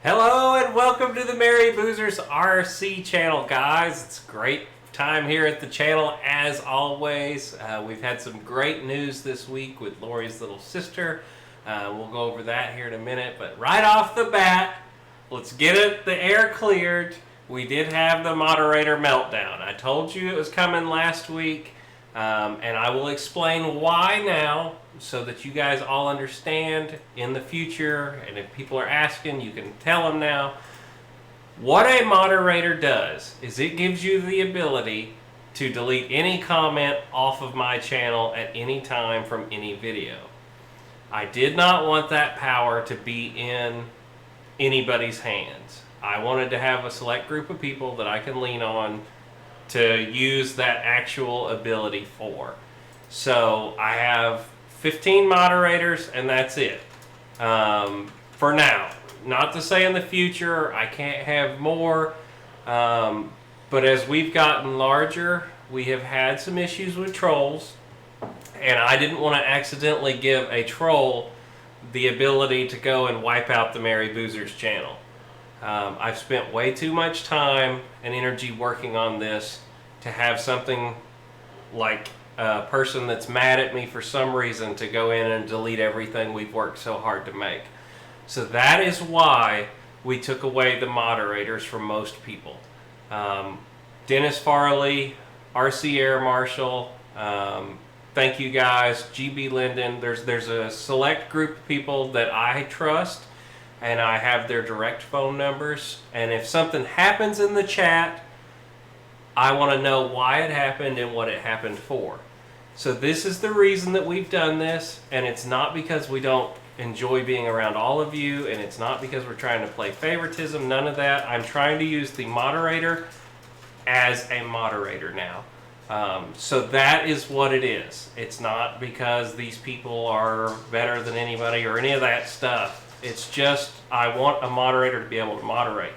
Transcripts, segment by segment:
Hello and welcome to the Merry Boozers RC channel, guys. It's a great time here at the channel as always. We've had some great news this week with Lori's little sister. We'll go over that here in a minute, but right off the bat, let's get the air cleared. We did have the Moderator Meltdown. I told you it was coming last week, and I will explain why now, so that you guys all understand in the future, and if people are asking, you can tell them now. What a moderator does is it gives you the ability to delete any comment off of my channel at any time from any video. I did not want that power to be in anybody's hands. I wanted to have a select group of people that I can lean on to use that actual ability for. So I have 15 moderators, and that's it for now. Not to say in the future I can't have more, but as we've gotten larger, we have had some issues with trolls, and I didn't want to accidentally give a troll the ability to go and wipe out the Merry Boozers channel. I've spent way too much time and energy working on this to have something like a person that's mad at me for some reason to go in and delete everything we've worked so hard to make. So that is why we took away the moderators from most people. Dennis Farley, RC Air Marshal, thank you guys, GB Linden. There's a select group of people that I trust, and I have their direct phone numbers, and if something happens in the chat, I want to know why it happened and what it happened for. So this is the reason that we've done this, and it's not because we don't enjoy being around all of you, and it's not because we're trying to play favoritism, none of that. I'm trying to use the moderator as a moderator now. So that is what it is. It's not because these people are better than anybody or any of that stuff. It's just I want a moderator to be able to moderate.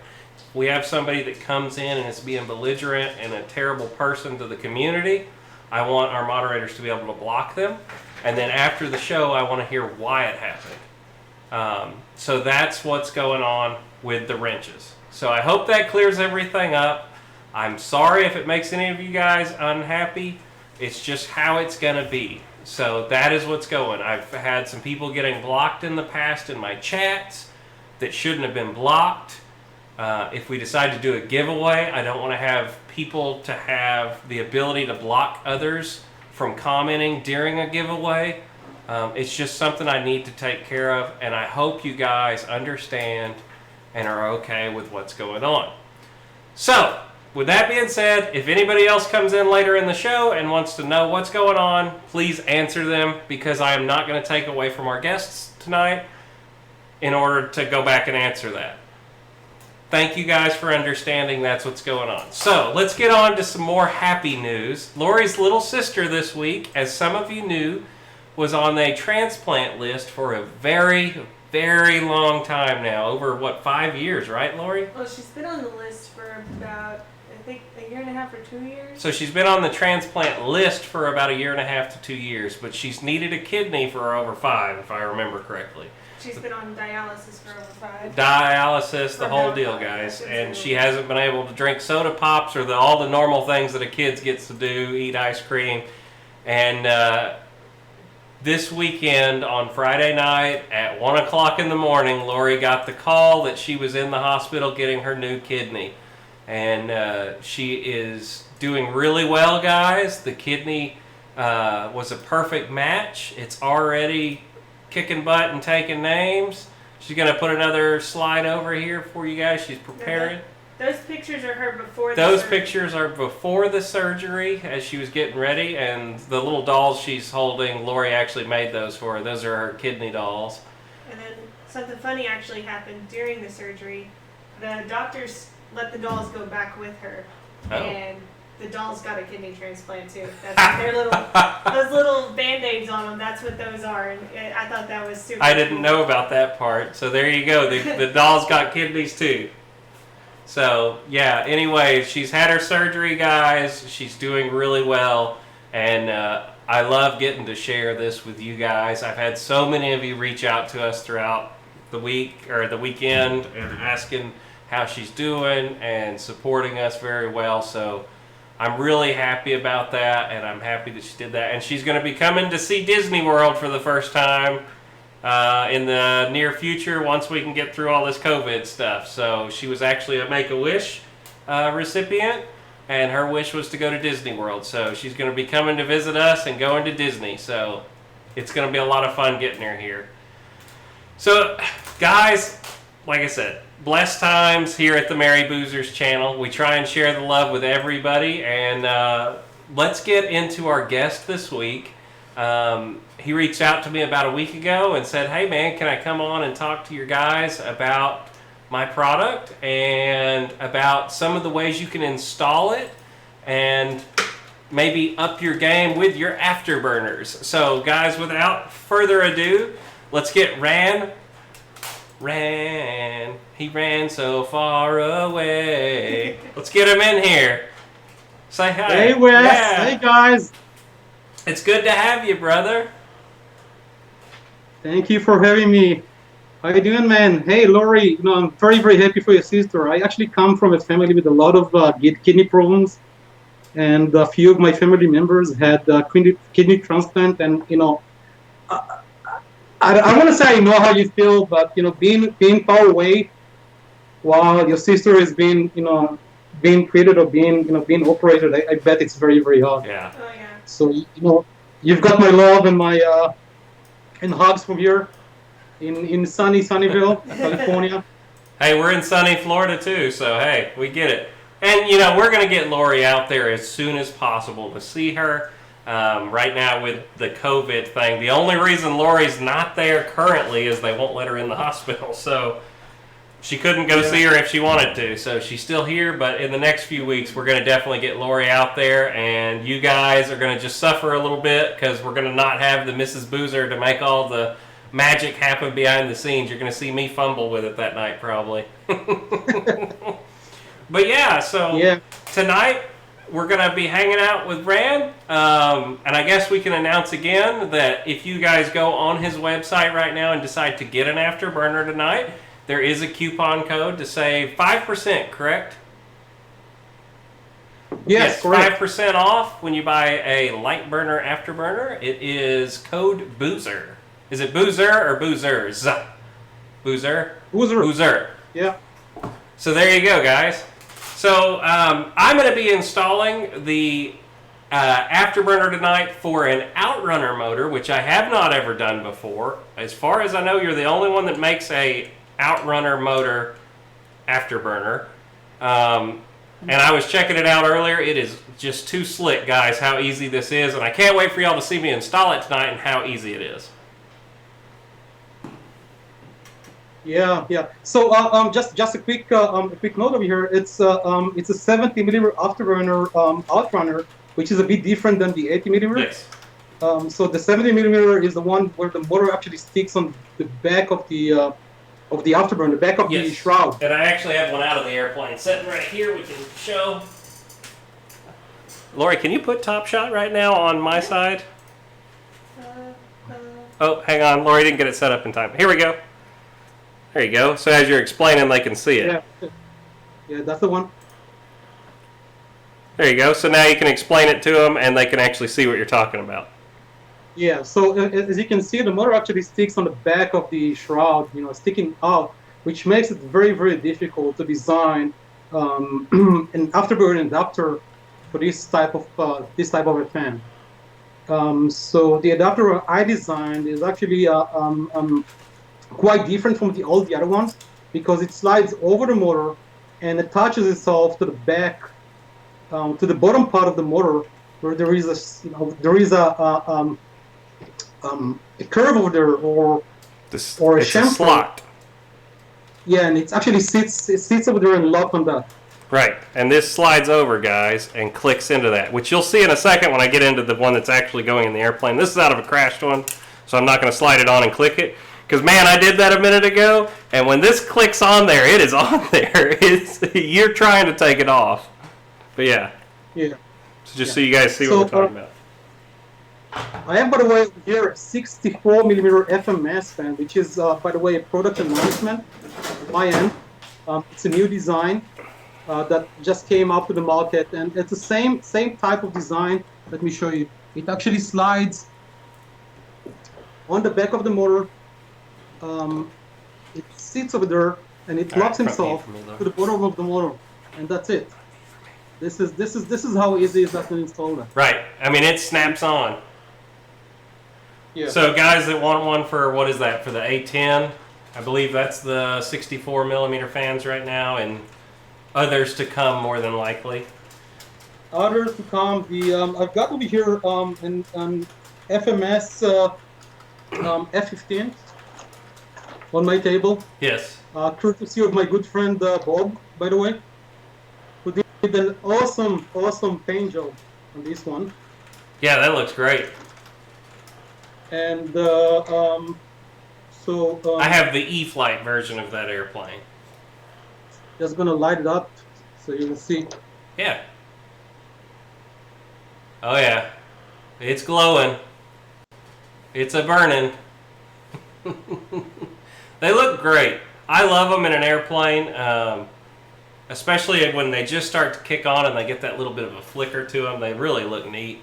We have somebody that comes in and is being belligerent and a terrible person to the community. I want our moderators to be able to block them. And then after the show, I want to hear why it happened. So that's what's going on with the wrenches. So I hope that clears everything up. I'm sorry if it makes any of you guys unhappy. It's just how it's going to be. So that is what's going. I've had some people getting blocked in the past in my chats that shouldn't have been blocked. If we decide to do a giveaway, I don't want to have people to have the ability to block others from commenting during a giveaway. It's just something I need to take care of, and I hope you guys understand and are okay with what's going on. So, with that being said, if anybody else comes in later in the show and wants to know what's going on, please answer them, because I am not going to take away from our guests tonight in order to go back and answer that. Thank you guys for understanding that's what's going on. So, let's get on to some more happy news. Lori's little sister this week, as some of you knew, was on a transplant list for a very, very long time now. Over, what, 5 years, right, Lori? Well, she's been on the list for about, I think, a year and a half or 2 years. So she's been on the transplant list for about a year and a half to 2 years, but she's needed a kidney for over 5, if I remember correctly. She's been on dialysis for over 5. Dialysis, the whole deal, guys. And she hasn't been able to drink soda pops or all the normal things that a kid gets to do, eat ice cream. And this weekend on Friday night at 1 o'clock in the morning, Lori got the call that she was in the hospital getting her new kidney. And she is doing really well, guys. The kidney was a perfect match. It's already kicking butt and taking names. She's going to put another slide over here for you guys. She's preparing. Those pictures are her before the Those surgery. pictures are before the surgery as she was getting ready, and the little dolls she's holding, Lori actually made those for her. Those are her kidney dolls. And then something funny actually happened during the surgery. The doctors let the dolls go back with her. Oh. And the dolls got a kidney transplant too. That's their those little band-aids on them. That's what those are. And I thought that was super I didn't cool. know about that part. So there you go. The dolls got kidneys too. So yeah, anyway, she's had her surgery, guys. She's doing really well. And I love getting to share this with you guys. I've had so many of you reach out to us throughout the weekend and asking how she's doing and supporting us very well. So I'm really happy about that, and I'm happy that she did that. And she's going to be coming to see Disney World for the first time in the near future once we can get through all this COVID stuff. So she was actually a Make-A-Wish recipient, and her wish was to go to Disney World. So she's going to be coming to visit us and going to Disney. So it's going to be a lot of fun getting her here. So, guys, like I said, blessed times here at the Merry Boozers channel. We try and share the love with everybody, and let's get into our guest this week. He reached out to me about a week ago and said, hey man, can I come on and talk to your guys about my product and about some of the ways you can install it and maybe up your game with your Afterburners. So guys, without further ado, let's get Ran. He ran so far away. Let's get him in here. Say hi. Hey Wes. Yeah. Hey guys. It's good to have you, brother. Thank you for having me. How you doing, man? Hey, Lori. I'm very, very happy for your sister. I actually come from a family with a lot of kidney problems, and a few of my family members had kidney transplant. And I want to say I know how you feel, but being far away while your sister is being treated or being operated, I bet it's very, very hard. Yeah. Oh yeah. So you've got my love and my and hugs from here in Sunnyvale, California. Hey, we're in sunny Florida too, so hey, we get it. And we're gonna get Lori out there as soon as possible to see her. Right now with the COVID thing, the only reason Lori's not there currently is they won't let her in the hospital. So she couldn't go see her if she wanted to. So she's still here, but in the next few weeks, we're going to definitely get Lori out there, and you guys are going to just suffer a little bit because we're going to not have the Mrs. Boozer to make all the magic happen behind the scenes. You're going to see me fumble with it that night probably. But yeah, so tonight we're going to be hanging out with Ran, and I guess we can announce again that if you guys go on his website right now and decide to get an Afterburner tonight, there is a coupon code to save 5%, correct? Yes, correct. 5% off when you buy a Lightburner Afterburner. It is code Boozer. Is it Boozer or Boozers? Boozer? Boozer. Boozer. Yeah. So there you go, guys. So I'm going to be installing the Afterburner tonight for an Outrunner motor, which I have not ever done before. As far as I know, you're the only one that makes a Outrunner motor Afterburner. And I was checking it out earlier. It is just too slick, guys, how easy this is. And I can't wait for y'all to see me install it tonight and how easy it is. Yeah. So just a quick note over here. It's a 70 millimeter Afterburner Outrunner, which is a bit different than the 80 millimeter. Yes. So the 70 millimeter is the one where the motor actually sticks on the back of the Afterburner, the back of the shroud. And I actually have one out of the airplane sitting right here. We can show. Lori, can you put Top Shot right now on my side? Oh, hang on. Lori didn't get it set up in time. Here we go. There you go. So as you're explaining, they can see it. Yeah, that's the one. There you go. So now you can explain it to them, and they can actually see what you're talking about. Yeah, so as you can see, the motor actually sticks on the back of the shroud, sticking out, which makes it very, very difficult to design an Afterburner adapter for this type of a fan. So the adapter I designed is actually quite different from all the other ones because it slides over the motor and attaches itself to the back, to the bottom part of the motor, where there is a curve over there, or a chamfer. Slot. Yeah, and it actually sits over there and locked on that. Right, and this slides over, guys, and clicks into that, which you'll see in a second when I get into the one that's actually going in the airplane. This is out of a crashed one, so I'm not going to slide it on and click it. Because, man, I did that a minute ago, and when this clicks on there, it is on there. You're trying to take it off. But, yeah. Yeah. So just so you guys see what we're talking about. I have, by the way, here 64 millimeter FMS fan, which is, by the way, a product announcement on my end. It's a new design that just came up to the market, and it's the same type of design. Let me show you. It actually slides on the back of the motor. It sits over there, and it locks himself to the bottom of the motor, and that's it. This is how easy it is to install that. Right. I mean, it snaps on. Yeah. So guys that want one for, what is that, for the A10, I believe that's the 64 millimeter fans right now, and others to come more than likely. Others to come. I've got over here an FMS F15 on my table. Yes. Courtesy of my good friend Bob, by the way, who did an awesome paint job on this one. Yeah, that looks great. And I have the E-Flight version of that airplane. Just gonna light it up so you will see. Yeah. Oh yeah, it's glowing. It's a burning. They look great. I love them in an airplane, especially when they just start to kick on and they get that little bit of a flicker to them. They really look neat.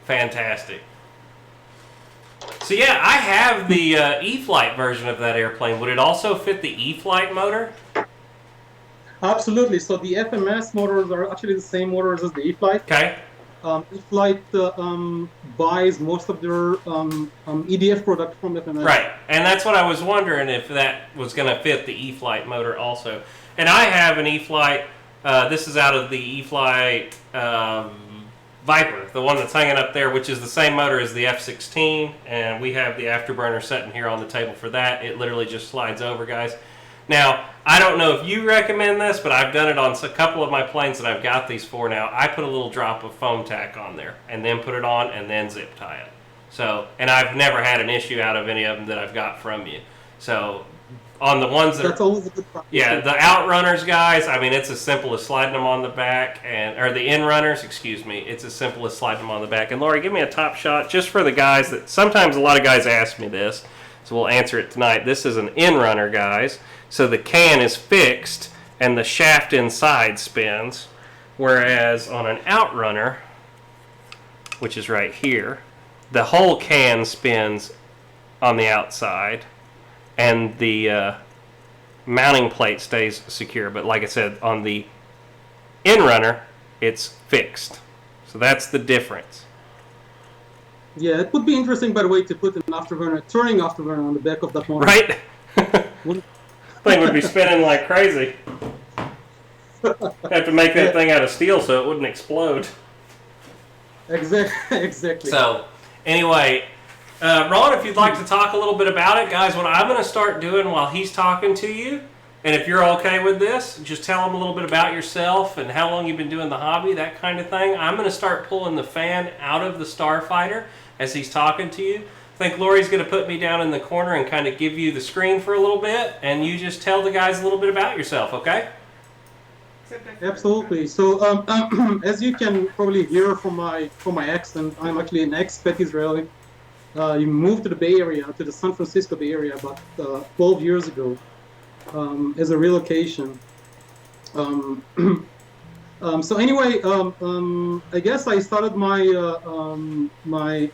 Fantastic. So yeah, I have the E-Flight version of that airplane. Would it also fit the E-Flight motor? Absolutely. So the FMS motors are actually the same motors as the E-Flight. Okay. E-Flight buys most of their EDF product from FMS. Right, and that's what I was wondering, if that was going to fit the E-Flight motor also. And I have an E-Flight. This is out of the E-Flight Viper, the one that's hanging up there, which is the same motor as the F-16, and we have the Afterburner sitting here on the table for that. It literally just slides over, guys. Now, I don't know if you recommend this, but I've done it on a couple of my planes that I've got these for now. I put a little drop of foam tack on there, and then put it on, and then zip tie it. So, and I've never had an issue out of any of them that I've got from you. So, on the ones that that's always a good practice. Yeah, the Outrunners, guys, I mean, it's as simple as sliding them on the back, or the Inrunners, excuse me, it's as simple as sliding them on the back. And Lori, give me a top shot just for the guys that, sometimes a lot of guys ask me this, so we'll answer it tonight. This is an Inrunner, guys. So the can is fixed and the shaft inside spins, whereas on an Outrunner, which is right here, the whole can spins on the outside and the mounting plate stays secure. But like I said, on the Inrunner, it's fixed. So that's the difference. Yeah, it would be interesting, by the way, to put an afterburner, turning afterburner on the back of that motor. Right? Thing would be spinning like crazy. Have to make that thing out of steel so it wouldn't explode. Exactly. So, anyway, Ron, if you'd like to talk a little bit about it, guys, what I'm going to start doing while he's talking to you, and if you're okay with this, just tell him a little bit about yourself and how long you've been doing the hobby, that kind of thing. I'm going to start pulling the fan out of the Starfighter as he's talking to you. I think Lori's going to put me down in the corner and kind of give you the screen for a little bit, and you just tell the guys a little bit about yourself, okay? Absolutely. So, as you can probably hear from my accent, I'm actually an expat Israeli. You moved to the Bay Area, to the San Francisco Bay Area, about 12 years ago, as a relocation. So anyway, I guess I started my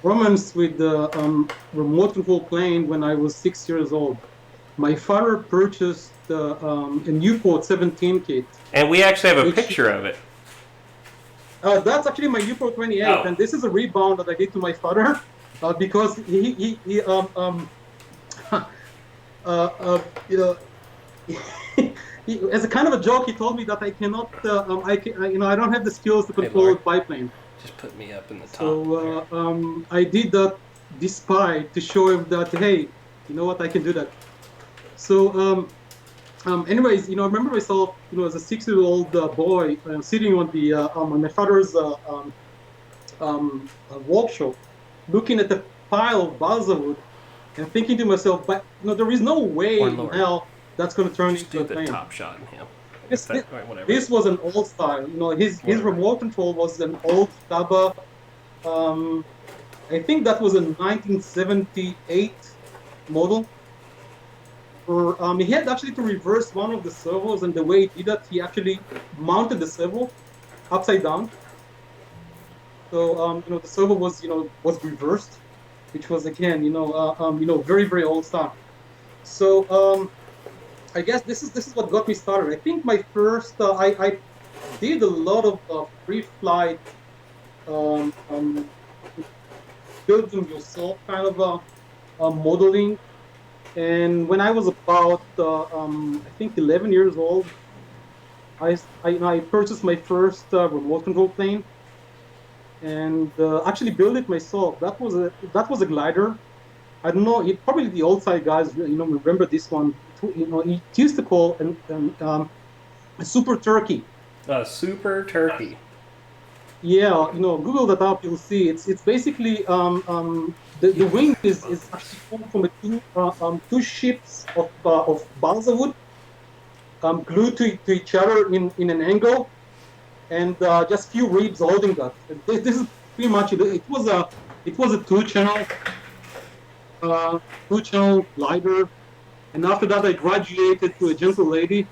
romance with the remote control plane when I was 6 years old. My father purchased a Newport 17 kit. And we actually have a picture of it. That's actually my Newport 28, and this is a rebound that I did to my father because he you know, as a kind of a joke, he told me that I cannot, I don't have the skills to control a biplane. Just put me up in the top. So I did that despite to show him that, hey, you know what, I can do that. So anyways, I remember myself, as a 6-year-old boy sitting on the on my father's workshop, looking at the pile of balsa wood, and thinking to myself, but there is no way in hell that's going to turn into a plane. Do the top shot in him. Whatever. This was an old style. You know, his remote control was an old Taba. I think that was a 1978 model. He had actually to reverse one of the servos, and the way he did that, he actually mounted the servo upside down. So the servo was reversed, which was again very very old style. So I guess this is what got me started. I think my first I did a lot of pre-flight building yourself kind of modeling. And when I was about, I think 11 years old, I purchased my first remote control plane, and actually built it myself. That was a glider. I don't know. Probably the old side guys, remember this one. It used to call a Super Turkey. A Super Turkey. Yeah, Google that up. You'll see. It's basically the wing is actually formed from two ships of balsa wood glued to each other in an angle, and just few ribs holding that. This is pretty much it. It was a two-channel glider, and after that I graduated to a gentle lady,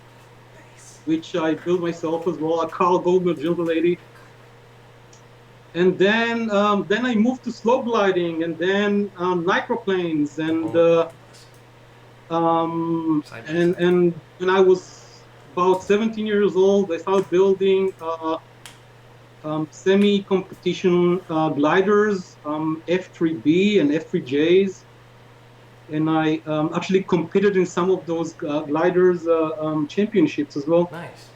which I built myself as well, a Carl Goldner gentle lady. And then I moved to slow gliding, and then microplanes, and when I was about 17 years old, I started building semi-competition gliders, F3B and F3Js, and I actually competed in some of those gliders championships as well. Nice.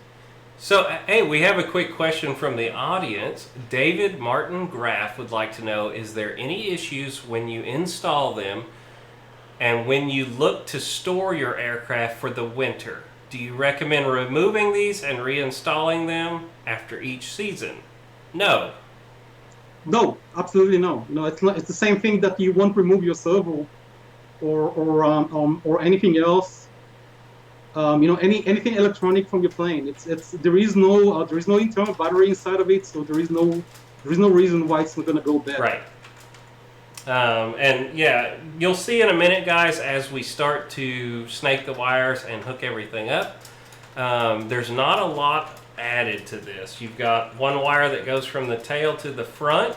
So, hey, we have a quick question from the audience. David Martin Graff would like to know, is there any issues when you install them and when you look to store your aircraft for the winter? Do you recommend removing these and reinstalling them after each season? No. No, absolutely no. No, it's not. It's the same thing that you won't remove your servo or anything else. Anything electronic from your plane. There is no internal battery inside of it, so there is no reason why it's not going to go bad. Right. And yeah, you'll see in a minute, guys, as we start to snake the wires and hook everything up. There's not a lot added to this. You've got one wire that goes from the tail to the front.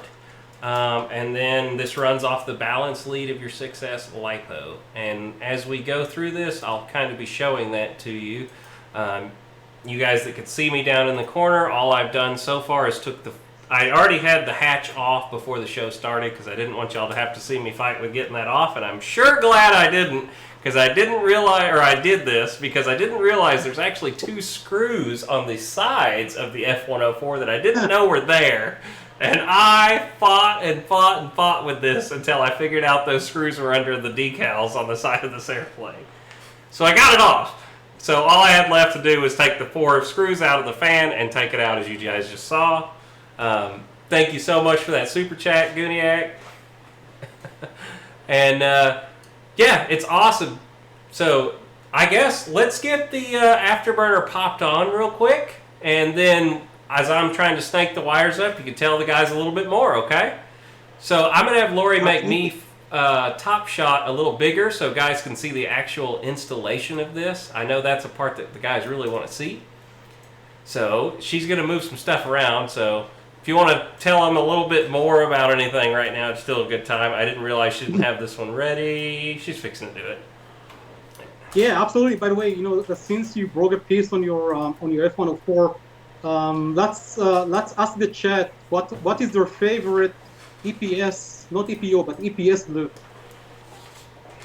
And then this runs off the balance lead of your 6S LiPo. And as we go through this, I'll kind of be showing that to you. You guys that could see me down in the corner, all I've done so far is I already had the hatch off before the show started because I didn't want y'all to have to see me fight with getting that off. And I'm sure glad I didn't, because I didn't realize, or I did this because I didn't realize there's actually 2 screws on the sides of the F-104 that I didn't know were there. And I fought with this until I figured out those screws were under the decals on the side of this airplane. So I got it off. So all I had left to do was take the 4 screws out of the fan and take it out, as you guys just saw. Thank you so much for that super chat, Guniac. And yeah, it's awesome. So I guess let's get the Afterburner popped on real quick, and then as I'm trying to snake the wires up, you can tell the guys a little bit more, okay? So I'm going to have Lori make me top shot a little bigger so guys can see the actual installation of this. I know that's a part that the guys really want to see. So she's going to move some stuff around. So if you want to tell them a little bit more about anything right now, it's still a good time. I didn't realize she didn't have this one ready. She's fixing to do it. Yeah, absolutely. By the way, since you broke a piece on your F-104, let's ask the chat what is their favorite EPS, not EPO, but EPS glue.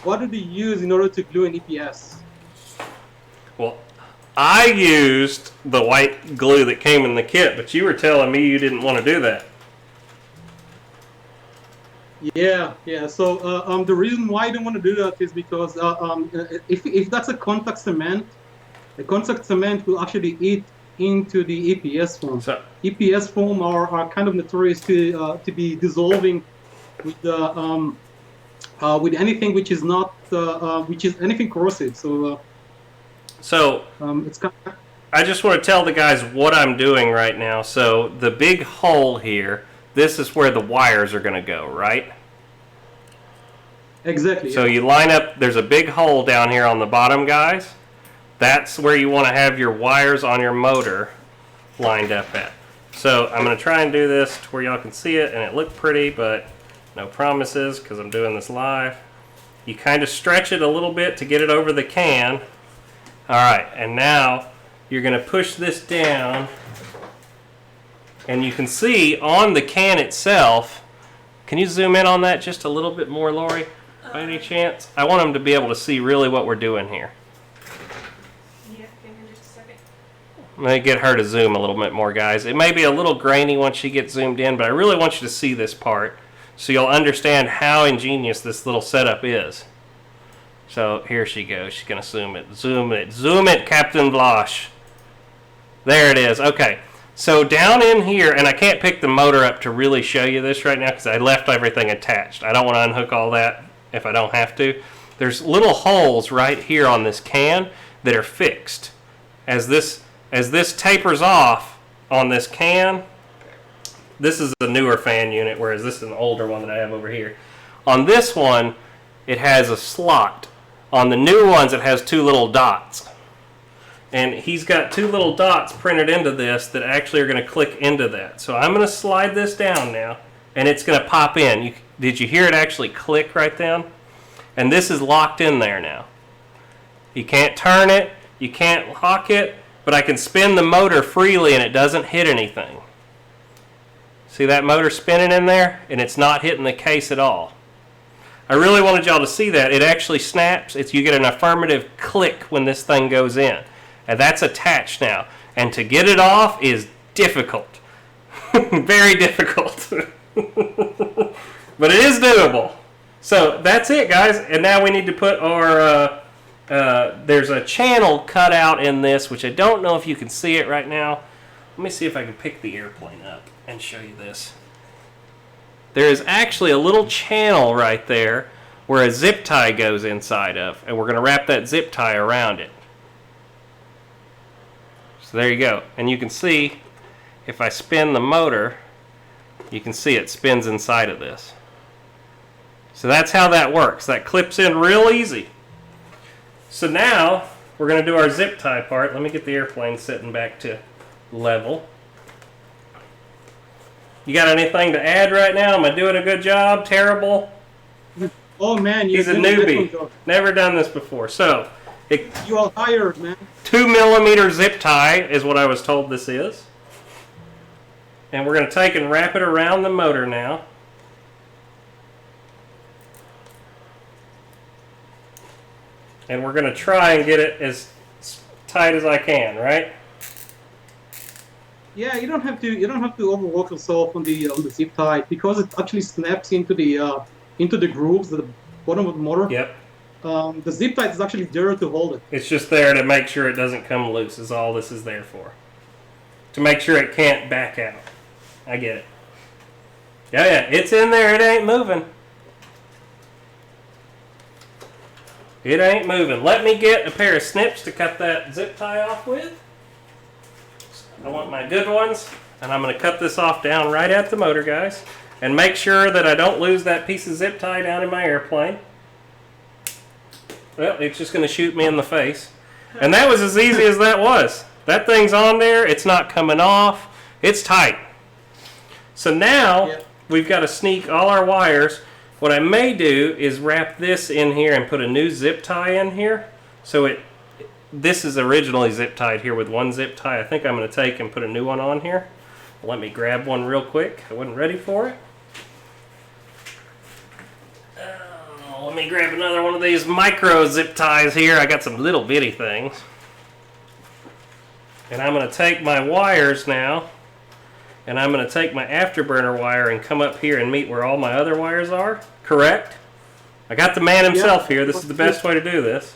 What do they use in order to glue an EPS? Well, I used the white glue that came in the kit, but you were telling me you didn't want to do that. Yeah. So the reason why I don't want to do that is because if that's a contact cement, the contact cement will actually eat into the EPS foam. So, EPS foam are kind of notorious to be dissolving with anything which is not which is anything corrosive. So it's kind of, I just want to tell the guys what I'm doing right now. So the big hole here, this is where the wires are going to go, right? Exactly. So you line up, there's a big hole down here on the bottom, guys. That's where you want to have your wires on your motor lined up at. So I'm going to try and do this to where y'all can see it and it looked pretty, but no promises because I'm doing this live. You kind of stretch it a little bit to get it over the can. Alright, and now you're going to push this down, and you can see on the can itself, can you zoom in on that just a little bit more, Lori, by any chance? I want them to be able to see really what we're doing here. Yeah, give me just a second. Let me get her to zoom a little bit more, guys. It may be a little grainy once she gets zoomed in, but I really want you to see this part so you'll understand how ingenious this little setup is. So here she goes. She's going to zoom it. Zoom it. Zoom it, Captain Blosh. There it is. Okay. So down in here, and I can't pick the motor up to really show you this right now because I left everything attached. I don't want to unhook all that if I don't have to. There's little holes right here on this can that are fixed. As this tapers off on this can, this is the newer fan unit, whereas this is an older one that I have over here. On this one, it has a slot. On the new ones, it has two little dots. And he's got two little dots printed into this that actually are going to click into that. So I'm going to slide this down now, and it's going to pop in. Did you hear it actually click right down? And this is locked in there now. You can't turn it, you can't lock it, but I can spin the motor freely and it doesn't hit anything. See that motor spinning in there? And it's not hitting the case at all. I really wanted y'all to see that. It actually snaps. You get an affirmative click when this thing goes in. And that's attached now. And to get it off is difficult. Very difficult. But it is doable. So that's it, guys. And now we need to put our... there's a channel cut out in this, which I don't know if you can see it right now. Let me see if I can pick the airplane up and show you this. There is actually a little channel right there where a zip tie goes inside of, and we're going to wrap that zip tie around it. So there you go. And you can see, if I spin the motor, you can see it spins inside of this. So that's how that works. That clips in real easy. So now, we're going to do our zip tie part. Let me get the airplane sitting back to level. You got anything to add right now? Am I doing a good job? Terrible? Oh man, he's a newbie. Never done this before. So, you all hired, man. 2mm zip tie is what I was told this is. And we're going to take and wrap it around the motor now. And we're going to try and get it as tight as I can, right? Yeah, you don't have to overwork yourself on the zip tie because it actually snaps into the grooves at the bottom of the motor. Yep. The zip tie is actually there to hold it. It's just there to make sure it doesn't come loose is all this is there for. To make sure it can't back out. I get it. Yeah, it's in there. It ain't moving. It ain't moving. Let me get a pair of snips to cut that zip tie off with. I want my good ones, and I'm going to cut this off down right at the motor, guys, and make sure that I don't lose that piece of zip tie down in my airplane. Well, it's just going to shoot me in the face. And that was as easy as that was. That thing's on there. It's not coming off. It's tight. So now we've got to sneak all our wires. What I may do is wrap this in here and put a new zip tie in here. So this is originally zip tied here with one zip tie. I think I'm going to take and put a new one on here. Let me grab one real quick. I wasn't ready for it. Let me grab another one of these micro zip ties here. I got some little bitty things. And I'm going to take my wires now, and I'm going to take my Afterburner wire and come up here and meet where all my other wires are. Correct? I got the man himself here. This is the best way to do this.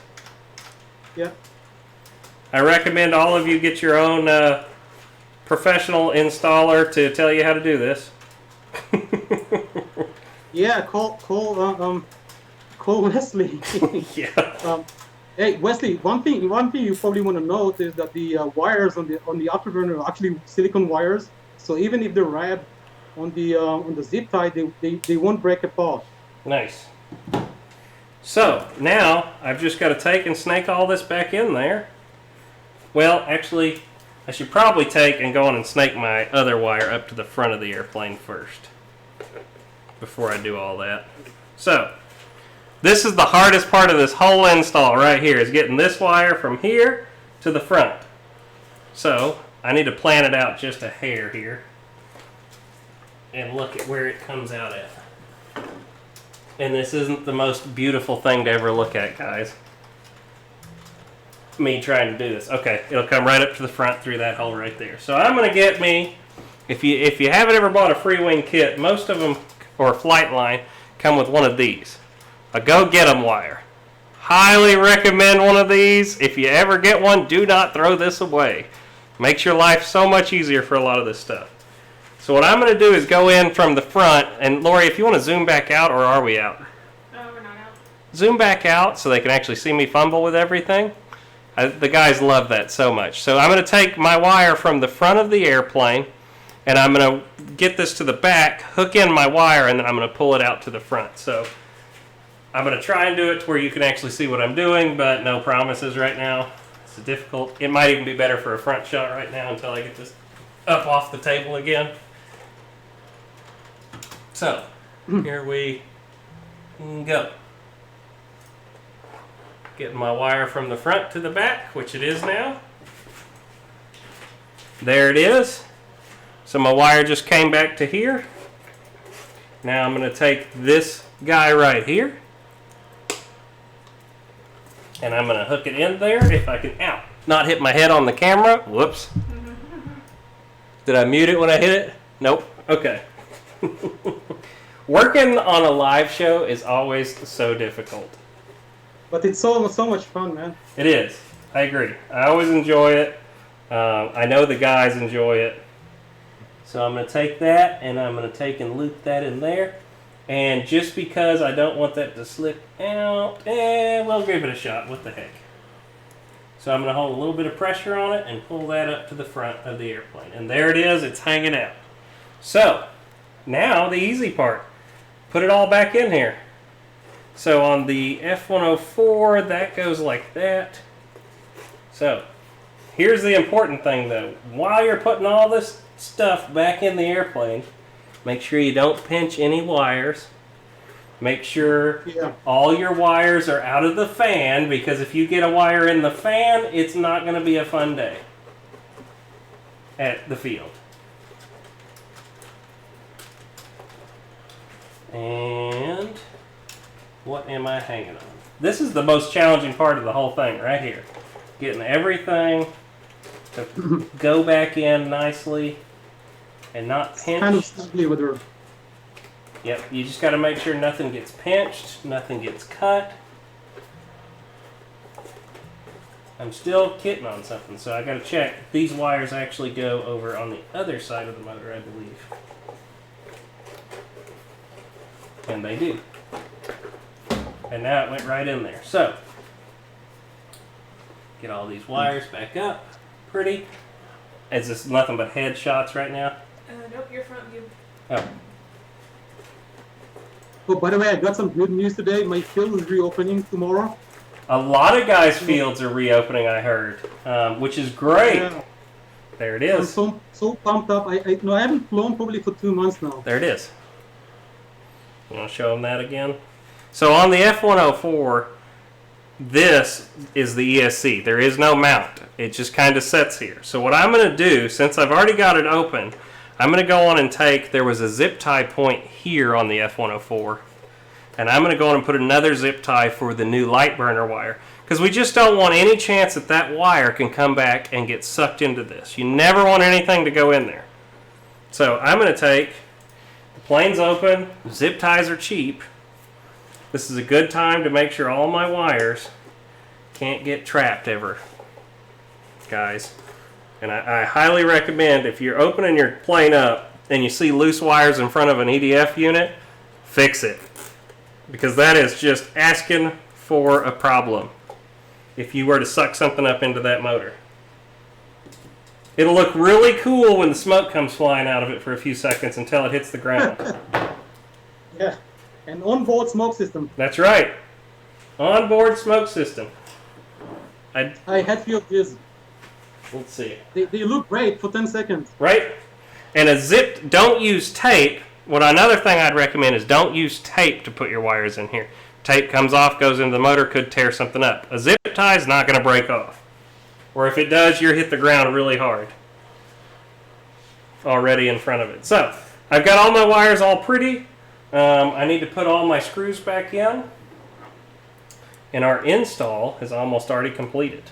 Yeah. I recommend all of you get your own professional installer to tell you how to do this. Yeah, call Leslie. Yeah. Hey Wesley, one thing you probably want to note is that the wires on the Afterburner are actually silicon wires. So even if they're wrapped on the zip tie, they won't break apart. Nice. So now I've just got to take and snake all this back in there. Well, actually, I should probably take and go on and snake my other wire up to the front of the airplane first before I do all that. So this is the hardest part of this whole install right here, is getting this wire from here to the front. So I need to plan it out just a hair here and look at where it comes out at. And this isn't the most beautiful thing to ever look at, guys. Me trying to do this. Okay, it'll come right up to the front through that hole right there. So I'm going to get me, if you haven't ever bought a free wing kit, most of them, or flight line, come with one of these. A go get 'em wire. Highly recommend one of these. If you ever get one, do not throw this away. Makes your life so much easier for a lot of this stuff. So what I'm going to do is go in from the front, and Lori, if you want to zoom back out, or are we out? Oh, we're not out. Zoom back out so they can actually see me fumble with everything. The guys love that so much. So I'm going to take my wire from the front of the airplane, and I'm going to get this to the back, hook in my wire, and then I'm going to pull it out to the front. So I'm going to try and do it to where you can actually see what I'm doing, but no promises right now. It's difficult. It might even be better for a front shot right now until I get this up off the table again. So, here we go. Getting my wire from the front to the back, which it is now. There it is. So my wire just came back to here. Now I'm going to take this guy right here, and I'm going to hook it in there if I can, not hit my head on the camera. Whoops. Did I mute it when I hit it? Nope. Okay. Working on a live show is always so difficult. But it's so much fun, man. It is. I agree. I always enjoy it. I know the guys enjoy it. So I'm going to take that, and I'm going to take and loop that in there. And just because I don't want that to slip out, we'll give it a shot. What the heck. So I'm going to hold a little bit of pressure on it and pull that up to the front of the airplane. And there it is. It's hanging out. So now the easy part. Put it all back in here. So on the F-104, that goes like that. So here's the important thing though. While you're putting all this stuff back in the airplane, make sure you don't pinch any wires. Make sure all your wires are out of the fan, because if you get a wire in the fan, it's not going to be a fun day at the field. And what am I hanging on? This is the most challenging part of the whole thing right here. Getting everything to go back in nicely and not pinch. Kind of snuggly with her. Yep, you just got to make sure nothing gets pinched, nothing gets cut. I'm still kidding on something, so I got to check. These wires actually go over on the other side of the motor, I believe. And they do. And now it went right in there. So, get all these wires back up. Pretty. Is this nothing but head shots right now? Nope, your front view. Oh. Oh, by the way, I got some good news today. My field is reopening tomorrow. A lot of guys' fields are reopening, I heard, which is great. Yeah. There it is. I'm so pumped up. I haven't flown probably for 2 months now. There it is. You want to show them that again? So on the F-104, this is the ESC. There is no mount. It just kind of sits here. So what I'm going to do, since I've already got it open, I'm going to go on and take, there was a zip tie point here on the F-104, and I'm going to go on and put another zip tie for the new Lightburner wire, because we just don't want any chance that that wire can come back and get sucked into this. You never want anything to go in there. So I'm going to take, the plane's open, zip ties are cheap. This is a good time to make sure all my wires can't get trapped ever, guys. And I highly recommend, if you're opening your plane up and you see loose wires in front of an EDF unit, fix it. Because that is just asking for a problem. if you were to suck something up into that motor. It'll look really cool when the smoke comes flying out of it for a few seconds until it hits the ground. Yeah, an onboard smoke system. That's right. Onboard smoke system. I had few of these. Let's see. They look great for 10 seconds. Right? And a zipped, don't use tape. Another thing I'd recommend is don't use tape to put your wires in here. Tape comes off, goes into the motor, could tear something up. A zip tie is not going to break off. Or if it does, you'll hit the ground really hard. Already in front of it. So, I've got all my wires all pretty. I need to put all my screws back in. And our install is almost already completed.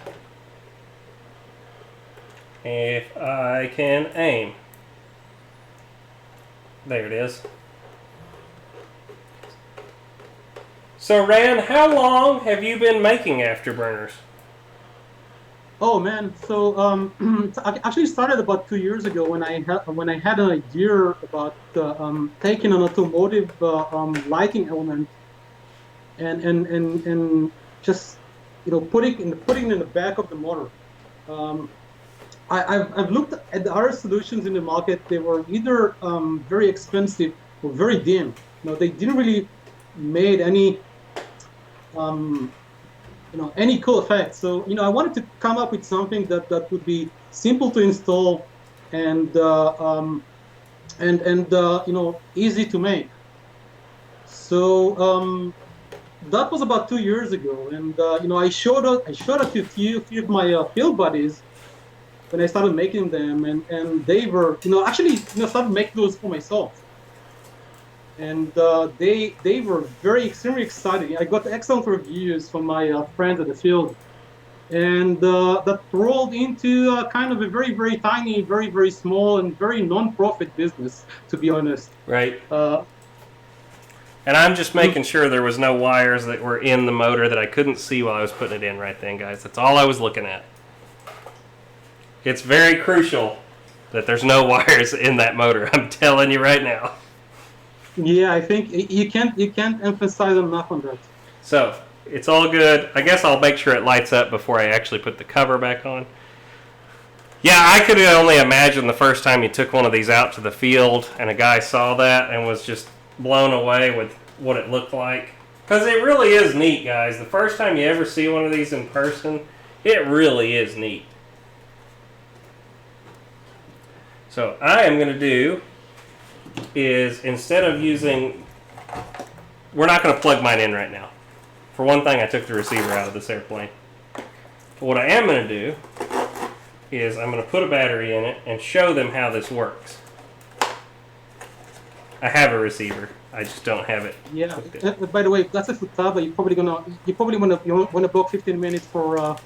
If I can aim. There it is. So, Ran, how long have you been making Afterburners? Oh man, so I actually started about 2 years ago when I had an idea about taking an automotive lighting element and just putting in the back of the motor. I've looked at the other solutions in the market. They were either very expensive or very dim. They didn't really made any any cool effects. So I wanted to come up with something that would be simple to install and easy to make. So that was about 2 years ago, and I showed it to a few of my field buddies when I started making them, and they were actually started making those for myself. And they were extremely excited. I got excellent reviews from my friends at the field, and that rolled into kind of a very, very tiny, very, very small, and very non-profit business, to be honest. Right. And I'm just making sure there was no wires that were in the motor that I couldn't see while I was putting it in right then, guys. That's all I was looking at. It's very crucial that there's no wires in that motor. I'm telling you right now. Yeah, I think you can't emphasize enough on that. So, it's all good. I guess I'll make sure it lights up before I actually put the cover back on. Yeah, I could only imagine the first time you took one of these out to the field and a guy saw that and was just blown away with what it looked like. Because it really is neat, guys. The first time you ever see one of these in person, it really is neat. So, I am going to do is instead of using, we're not going to plug mine in right now. For one thing, I took the receiver out of this airplane. But what I am going to do is I'm going to put a battery in it and show them how this works. I have a receiver. I just don't have it. Yeah. By the way, that's a Futaba. You probably want to book 15 minutes for.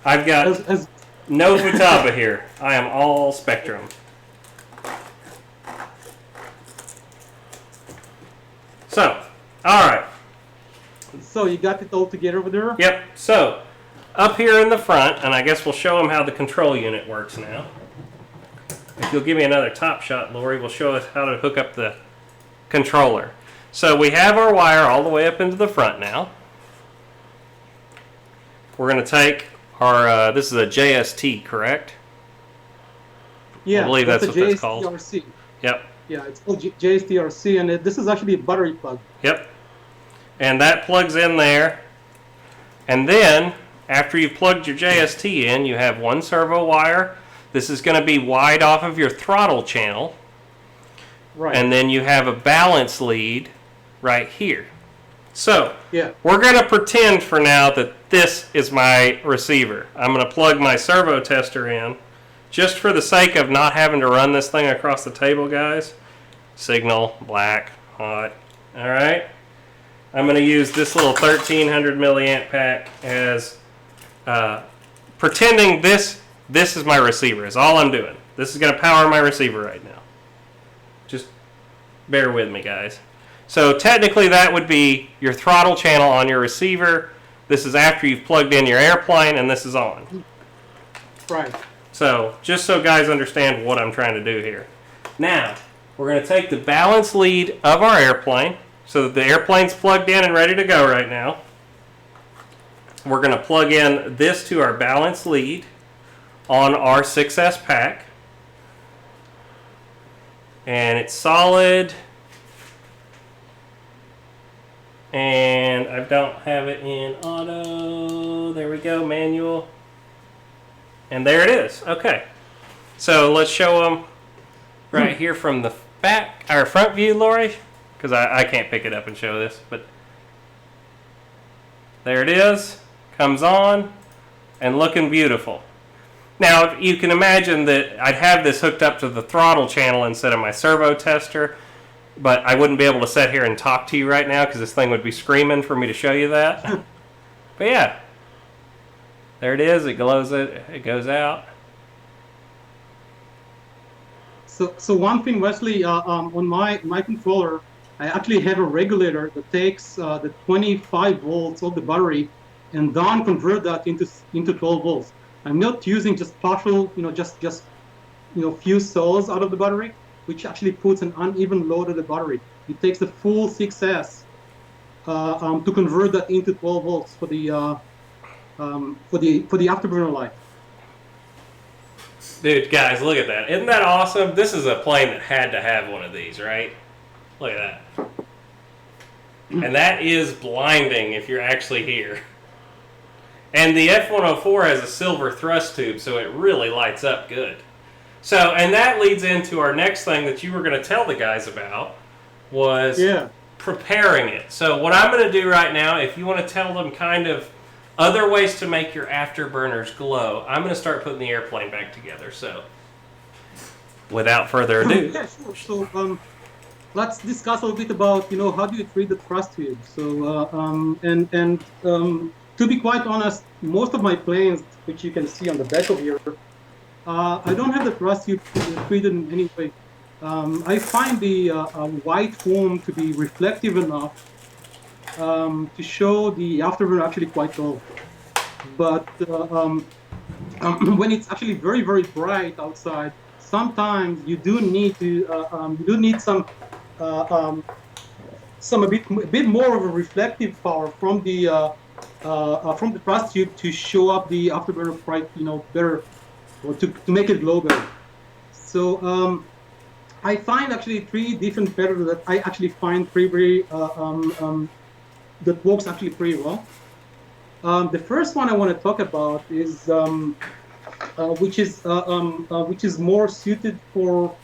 I've got no Futaba here. I am all Spectrum. So, alright. So, you got it all together over there? Yep. So, up here in the front, and I guess we'll show them how the control unit works now. If you'll give me another top shot, Lori, we'll show us how to hook up the controller. So, we have our wire all the way up into the front now. We're going to take our, this is a JST, correct? Yeah, I believe that's what that's called. JSTRC. Yep. Yeah, it's called JSTRC, and this is actually a battery plug. Yep. And that plugs in there. And then, after you've plugged your JST in, you have one servo wire. This is going to be wide off of your throttle channel. Right. And then you have a balance lead right here. So, yeah, we're going to pretend for now that this is my receiver. I'm going to plug my servo tester in, just for the sake of not having to run this thing across the table, guys. Signal, black, hot. Alright. I'm going to use this little 1300 milliamp pack as pretending this is my receiver, is all I'm doing. This is going to power my receiver right now. Just bear with me, guys. So technically that would be your throttle channel on your receiver. This is after you've plugged in your airplane, and this is on. Right. So, just so guys understand what I'm trying to do here. Now, we're going to take the balance lead of our airplane, so that the airplane's plugged in and ready to go right now. we're going to plug in this to our balance lead on our 6S pack. And it's solid. And I don't have it in auto. There we go, manual. And there it is. Okay. So let's show them right here from the back, our front view, Lori, because I can't pick it up and show this, but there it is. Comes on and looking beautiful. Now, you can imagine that I'd have this hooked up to the throttle channel instead of my servo tester, but I wouldn't be able to sit here and talk to you right now because this thing would be screaming for me to show you that. But yeah, there it is. It glows. It goes out. So one thing, Wesley, on my controller, I actually have a regulator that takes the 25 volts of the battery and then convert that into 12 volts. I'm not using just partial, just few cells out of the battery, which actually puts an uneven load of the battery. It takes the full 6S to convert that into 12 volts for the Afterburner light. Dude, guys, look at that. Isn't that awesome? This is a plane that had to have one of these, right? Look at that. And that is blinding if you're actually here. And the F-104 has a silver thrust tube, so it really lights up good. So, and that leads into our next thing that you were going to tell the guys about, was preparing it. So what I'm going to do right now, if you want to tell them kind of other ways to make your Afterburners glow, I'm going to start putting the airplane back together. So, without further ado. Yeah, sure. So, let's discuss a little bit about, how do you treat the thrust tube. So, to be quite honest, most of my planes, which you can see on the back of here, I don't have the thrust tube treated in any way. I find the white foam to be reflective enough to show the Afterburner actually quite well. But when it's actually very, very bright outside, sometimes you do need to some a bit more of a reflective power from the thrust tube to show up the Afterburner quite better, or to make it glow better. So I find actually 3 different patterns that I actually find very that works actually pretty well. The first one I want to talk about is which is more suited for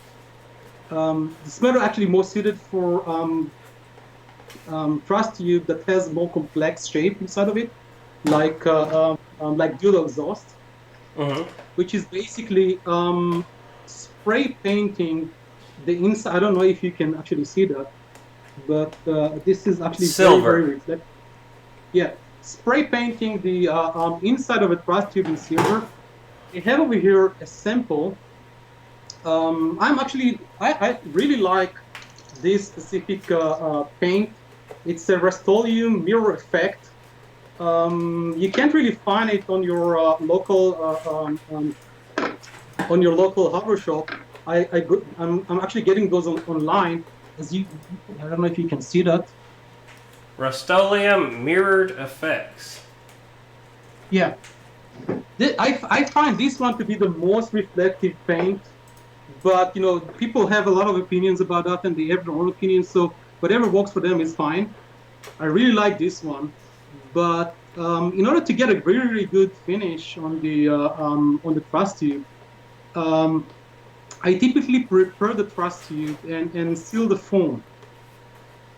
this pattern actually more suited for thrust tube that has more complex shape inside of it, like dual exhaust, which is basically spray painting the inside. I don't know if you can actually see that, but this is actually silver. Very reflective. Yeah, spray painting the inside of a thrust tube in silver. I have over here a sample. I really like this specific paint. It's a Rust-Oleum mirror effect. You can't really find it on your local hardware shop. I'm actually getting those online. I don't know if you can see that. Rust-Oleum mirrored effects. Yeah, I find this one to be the most reflective paint. But people have a lot of opinions about that, and they have their own opinions. So whatever works for them is fine. I really like this one, but in order to get a really, really good finish on the thrust tube, I typically prepare the thrust tube and seal the foam.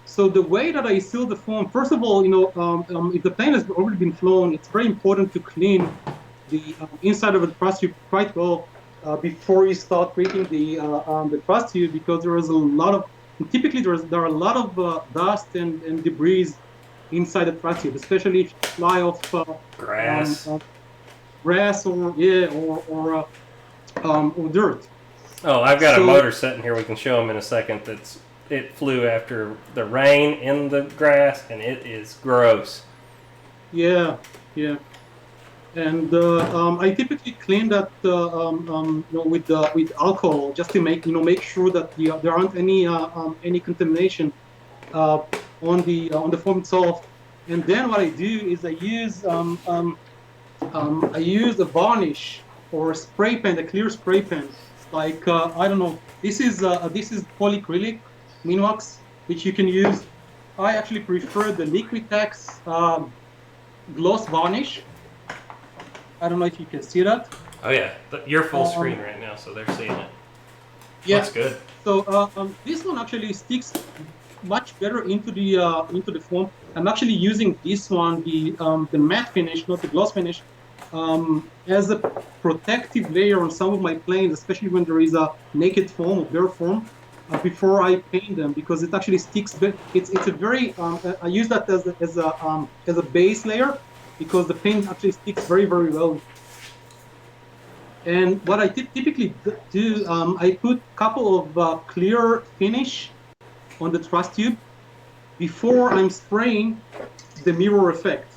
So the way that I seal the foam, first of all, if the plane has already been flown, it's very important to clean the inside of the thrust tube quite well before you start treating the thrust tube, because there is a lot of there are a lot of dust and debris inside the thrust tube, especially if you fly off grass, grass or dirt. Oh, I've got a motor sitting here. We can show them in a second. It flew after the rain in the grass, and it is gross. Yeah. And I typically clean that with alcohol, just to make sure that there aren't any contamination on the foam itself. And then what I do is I use a varnish or a spray paint, a clear spray paint. Like I don't know, this is polyacrylic Minwax, which you can use. I actually prefer the Liquitex gloss varnish. I don't know if you can see that. Oh yeah, you're full screen right now, so they're seeing it. Yeah. Looks good. So this one actually sticks much better into the foam. I'm actually using this one, the matte finish, not the gloss finish, as a protective layer on some of my planes, especially when there is a naked foam or bare foam, before I paint them, because it actually sticks. It's a very I use that as a base layer, because the paint actually sticks very well. And what I typically do, I put a couple of clear finish on the truss tube before I'm spraying the mirror effect.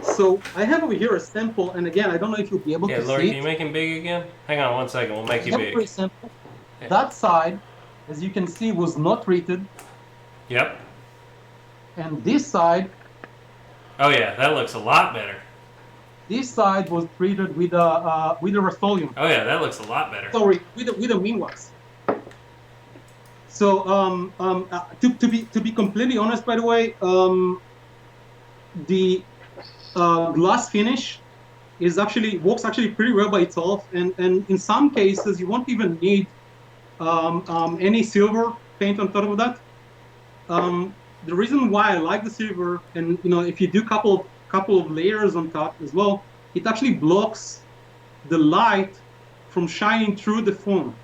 So I have over here a sample, and again, I don't know if you'll be able to Lori, see. can you make him big again? Hang on one second, we'll make you big. Very simple. That side, as you can see, was not treated. Yep. And this side. Oh yeah, that looks a lot better. This side was treated with a Rust-Oleum. Oh yeah, that looks a lot better. Sorry, with a Minwax. So to be completely honest, by the way, the glass finish works pretty well by itself, and in some cases you won't even need any silver paint on top of that. The reason why I like the silver, and if you do couple of layers on top as well, it actually blocks the light from shining through the foam.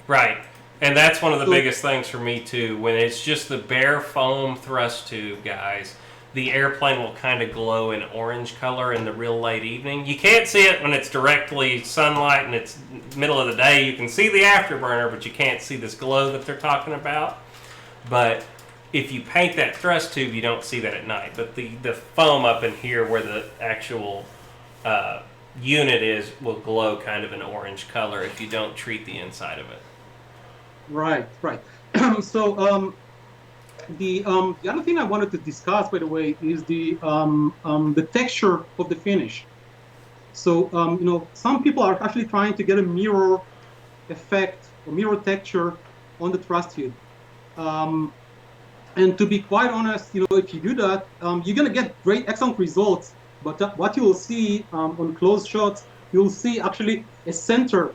Right. And that's one of the biggest things for me too. When it's just the bare foam thrust tube, guys, the airplane will kind of glow in orange color in the real late evening. You can't see it when it's directly sunlight and it's middle of the day. You can see the afterburner, but you can't see this glow that they're talking about. But if you paint that thrust tube, you don't see that at night. But the foam up in here where the actual unit is will glow kind of an orange color if you don't treat the inside of it. Right. So the other thing I wanted to discuss, by the way, is the texture of the finish. So some people are actually trying to get a mirror effect or mirror texture on the thrust tube. And to be quite honest, if you do that, you're gonna get excellent results. But what you will see on close shots, you'll see actually a center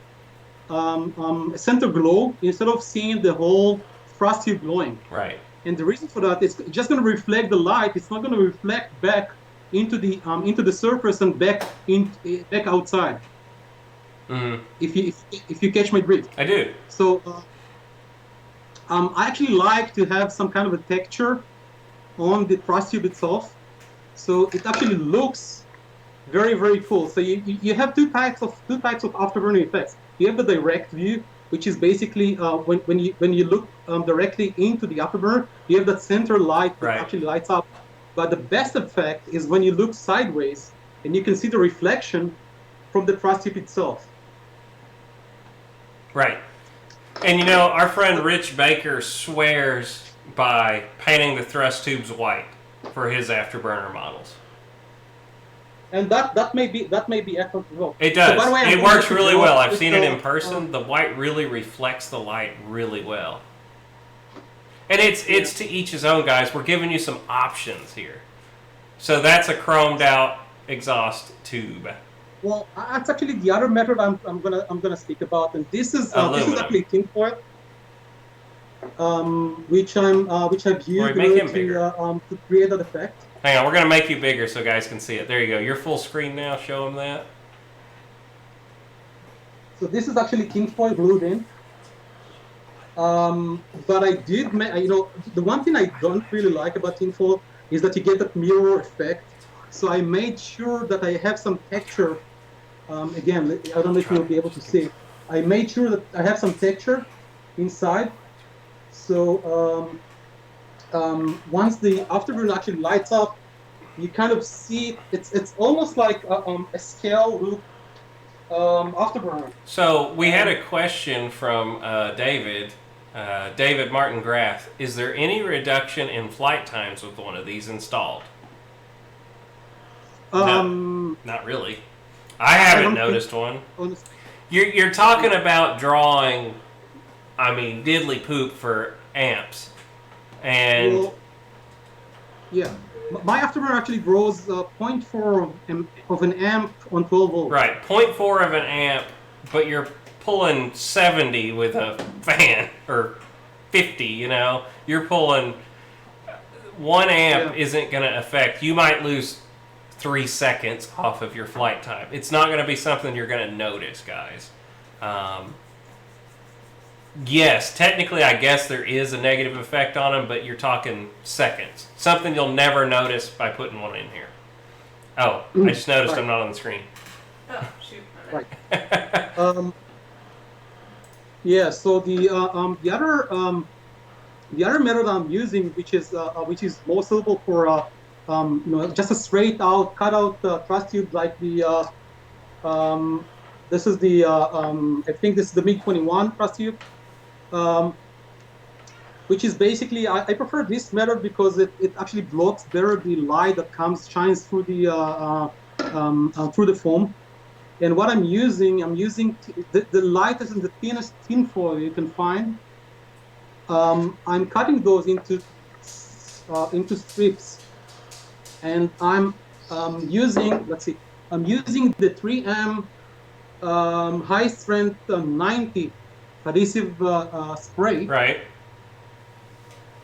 glow instead of seeing the whole thrust tube glowing. Right. And the reason for that is just going to reflect the light. It's not going to reflect back into the surface and back outside. Mm-hmm. If you catch my drift. I do. So I actually like to have some kind of a texture on the thrust tube itself, so it actually looks very cool. So you have two types of afterburner effects. You have the direct view, which is basically when you look directly into the afterburner, you have that center light that actually lights up. But the best effect is when you look sideways and you can see the reflection from the thrust tube itself. Right. And our friend Rich Baker swears by painting the thrust tubes white for his afterburner models. And that may be excellent as well. It does. So, by the way, it works really well. I've seen it in person. The white really reflects the light really well. And it's to each his own, guys. We're giving you some options here. So that's a chromed out exhaust tube. Well, that's actually the other method I'm gonna speak about, and this is actually tinfoil, which I've used to create that effect. Hang on, we're gonna make you bigger so guys can see it. There you go. You're full screen now. Show them that. So this is actually tinfoil glued in. But I did, the one thing I don't really like about tinfoil is that you get that mirror effect. So I made sure that I have some texture. Again, I don't know if you'll be able to see. I made sure that I have some texture inside. So once the afterburner actually lights up, you kind of see it's almost like a scale loop afterburner. So we had a question from David Martin Graff. Is there any reduction in flight times with one of these installed? Not really. I haven't noticed one. You're talking about drawing, I mean, diddly poop for amps. And... Well, yeah. My Afterburner actually draws 0.4 of an amp on 12 volts. Right, 0.4 of an amp, but you're pulling 70 with a fan, or 50, you know? You're pulling... 1 amp isn't going to affect... You might lose 3 seconds off of your flight time. It's not going to be something you're going to notice, guys. Yes, technically, I guess there is a negative effect on them, but you're talking seconds. Something you'll never notice by putting one in here. Oh, I just noticed I'm not on the screen. Oh, shoot. Right. Yeah. So the other method I'm using, which is more suitable for just a straight out cutout thrust tube, like the this is the I think this is the MiG-21 thrust tube. Which is basically, I prefer this method because it actually blocks better the light that shines through the foam. And what I'm using the lightest and the thinnest tin foil you can find. I'm cutting those into strips, and I'm using the 3M high strength 90 adhesive spray. Right.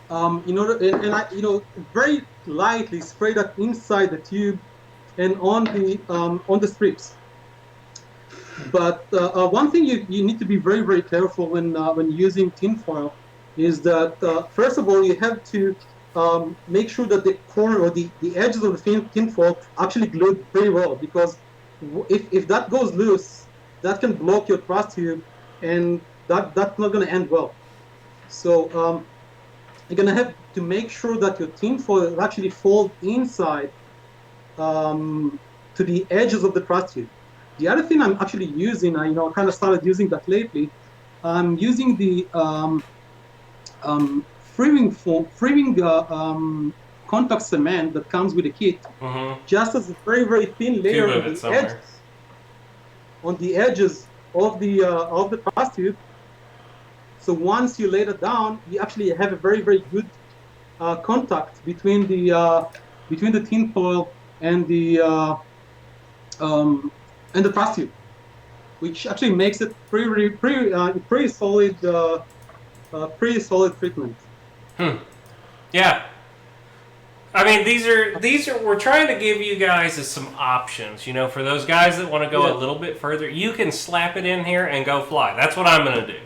I very lightly spray that inside the tube and on the strips. But one thing you need to be very, very careful when using tinfoil is that first of all you have to make sure that the corner or the edges of the tinfoil actually glued very well, because if that goes loose, that can block your thrust tube, and that's not going to end well. So you're going to have to make sure that your tinfoil actually folds inside to the edges of the thrust tube. The other thing I'm actually using, I kind of started using that lately. I'm using the freewing contact cement that comes with the kit, just as a very, very thin layer on the edges of the thrust tube. So once you lay it down, you actually have a very, very good contact between the tinfoil and the thrust tube, which actually makes it pretty solid treatment. Yeah. I mean, these are we're trying to give you guys some options, for those guys that want to go a little bit further. You can slap it in here and go fly. That's what I'm going to do.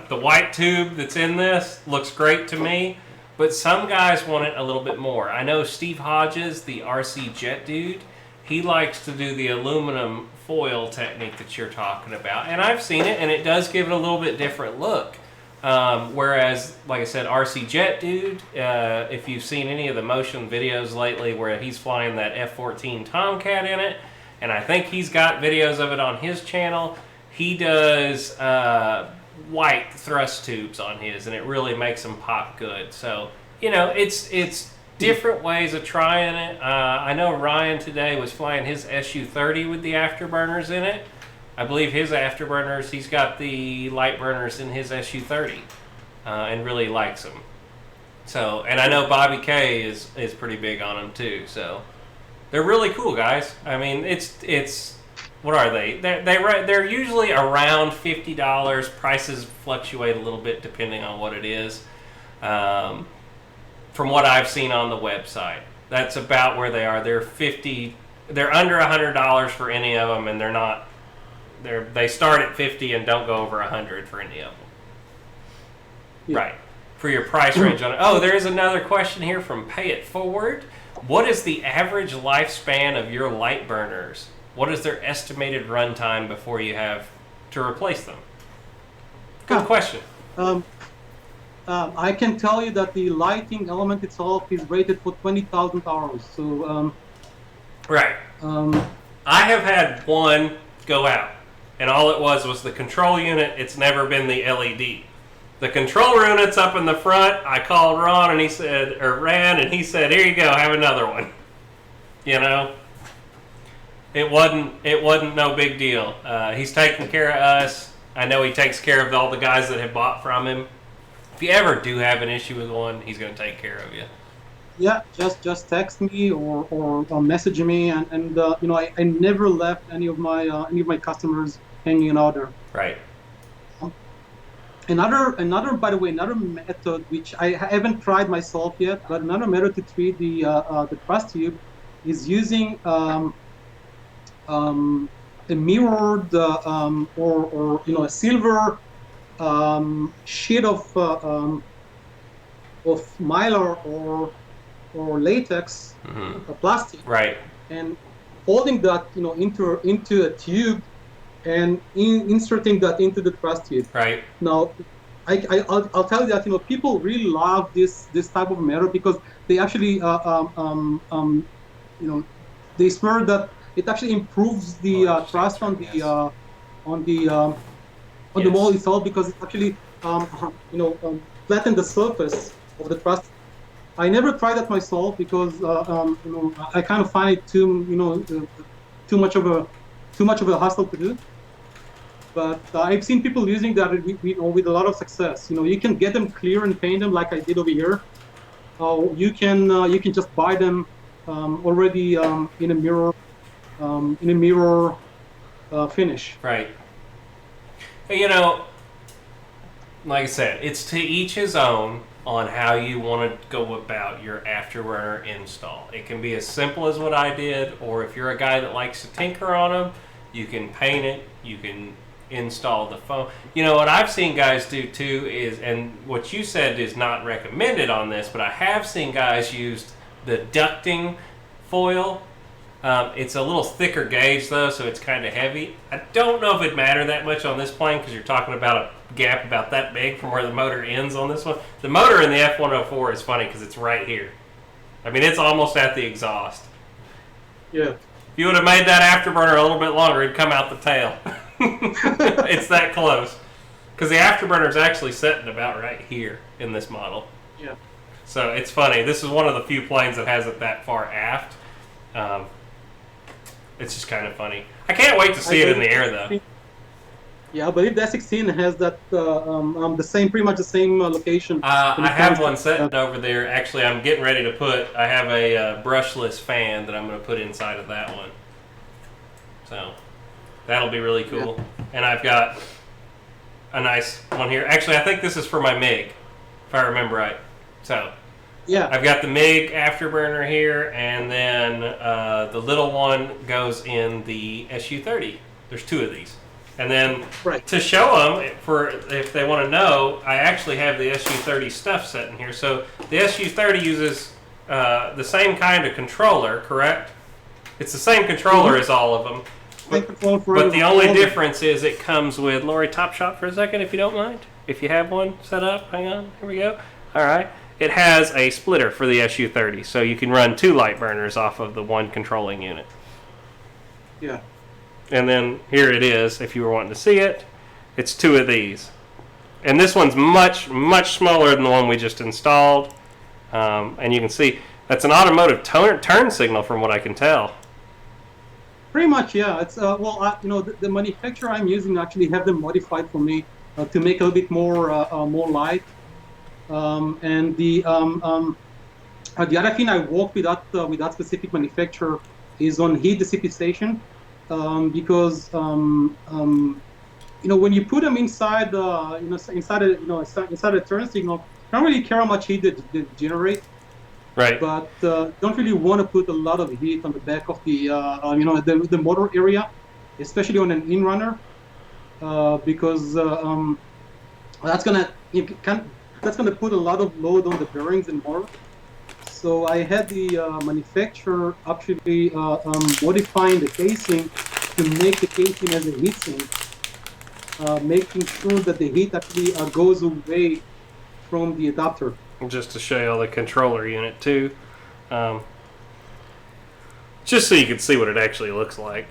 The white tube that's in this looks great to me, but some guys want it a little bit more. I know Steve Hodges, the RC Jet dude, he likes to do the aluminum foil technique that you're talking about, and I've seen it, and it does give it a little bit different look. Whereas, like I said, RC Jet dude, if you've seen any of the motion videos lately where he's flying that F-14 Tomcat in it, and I think he's got videos of it on his channel, he does white thrust tubes on his, and it really makes them pop good. So, it's different ways of trying it. I know Ryan today was flying his SU-30 with the Afterburners in it. I believe his Afterburners, he's got the Lightburners in his SU-30 and really likes them. So, and I know Bobby K is pretty big on them too. So, they're really cool, guys. I mean, it's what are they? They're usually around $50. Prices fluctuate a little bit depending on what it is. From what I've seen on the website, that's about where they are. They're under $100 for any of them, and they're not. They start at 50 and don't go over 100 for any of them. Yeah. Right. For your price range on it. Oh, there is another question here from Pay It Forward. What is the average lifespan of your Lightburners? What is their estimated runtime before you have to replace them? Good question. I can tell you that the lighting element itself is rated for 20,000 hours. So, right. I have had one go out, and all it was the control unit. It's never been the LED. The control unit's up in the front. I called Ron, and he said, "Here you go, have another one." It wasn't no big deal. He's taking care of us. I know he takes care of all the guys that have bought from him. If you ever do have an issue with one, he's going to take care of you. Yeah, just text me or message me, and I never left any of my customers hanging out there. Right. Another by the way, another method which I haven't tried myself yet, but another method to treat the thrust tube is using a mirrored or a silver sheet of mylar or latex, plastic, right, and folding that into a tube and inserting that into the thrust tube. Right. Now, I'll tell you that people really love this type of method because they actually they swear that it actually improves the thrust on the mold itself because it actually flatten the surface of the thrust. I never tried that myself because I kind of find it too much of a hassle to do. But I've seen people using that with a lot of success. You can get them clear and paint them like I did over here. You can just buy them already in a mirror finish. Right. Like I said, it's to each his own on how you want to go about your Afterburner install. It can be as simple as what I did, or if you're a guy that likes to tinker on them, you can paint it, you can install the foam. What I've seen guys do too is, and what you said is not recommended on this, but I have seen guys use the ducting foil. It's a little thicker gauge though, so it's kind of heavy. I don't know if it'd matter that much on this plane because you're talking about a gap about that big from where the motor ends on this one. The motor in the F104 is funny because it's right here. I mean, it's almost at the exhaust. Yeah. If you would have made that Afterburner a little bit longer, it'd come out the tail. It's that close. Because the Afterburner is actually sitting about right here in this model. Yeah. So it's funny. This is one of the few planes that has it that far aft. It's just kind of funny. I can't wait to see it in the air, though. Yeah, I believe the S16 has that pretty much the same location. I have one sitting over there. Actually, I'm getting ready to I have a brushless fan that I'm going to put inside of that one. So that'll be really cool. Yeah. And I've got a nice one here. Actually, I think this is for my MiG, if I remember right. So yeah, I've got the MiG Afterburner here, and then the little one goes in the SU-30. There's two of these. And then to show them, if they want to know, I actually have the SU-30 stuff sitting here. So the SU-30 uses the same kind of controller, correct? It's the same controller as all of them. But the only difference is it comes with, Lori, top shot for a second, if you don't mind. If you have one set up, hang on, here we go. All right. It has a splitter for the SU-30, so you can run two Lightburners off of the one controlling unit. Yeah. And then here it is, if you were wanting to see it. It's two of these. And this one's much, much smaller than the one we just installed. And you can see that's an automotive turn signal from what I can tell. Pretty much, yeah. It's the manufacturer I'm using actually have them modified for me to make a little bit more light. And the other thing I work with that specific manufacturer is on heat dissipation. Because when you put them inside inside a turn signal, you don't really care how much heat they generate. Right. But don't really want to put a lot of heat on the back of the motor area, especially on an in-runner, because that's gonna put a lot of load on the bearings and motor. So I had the manufacturer actually modifying the casing to make the casing as a heat sink, making sure that the heat actually goes away from the adapter. Just to show you all the controller unit too, just so you can see what it actually looks like.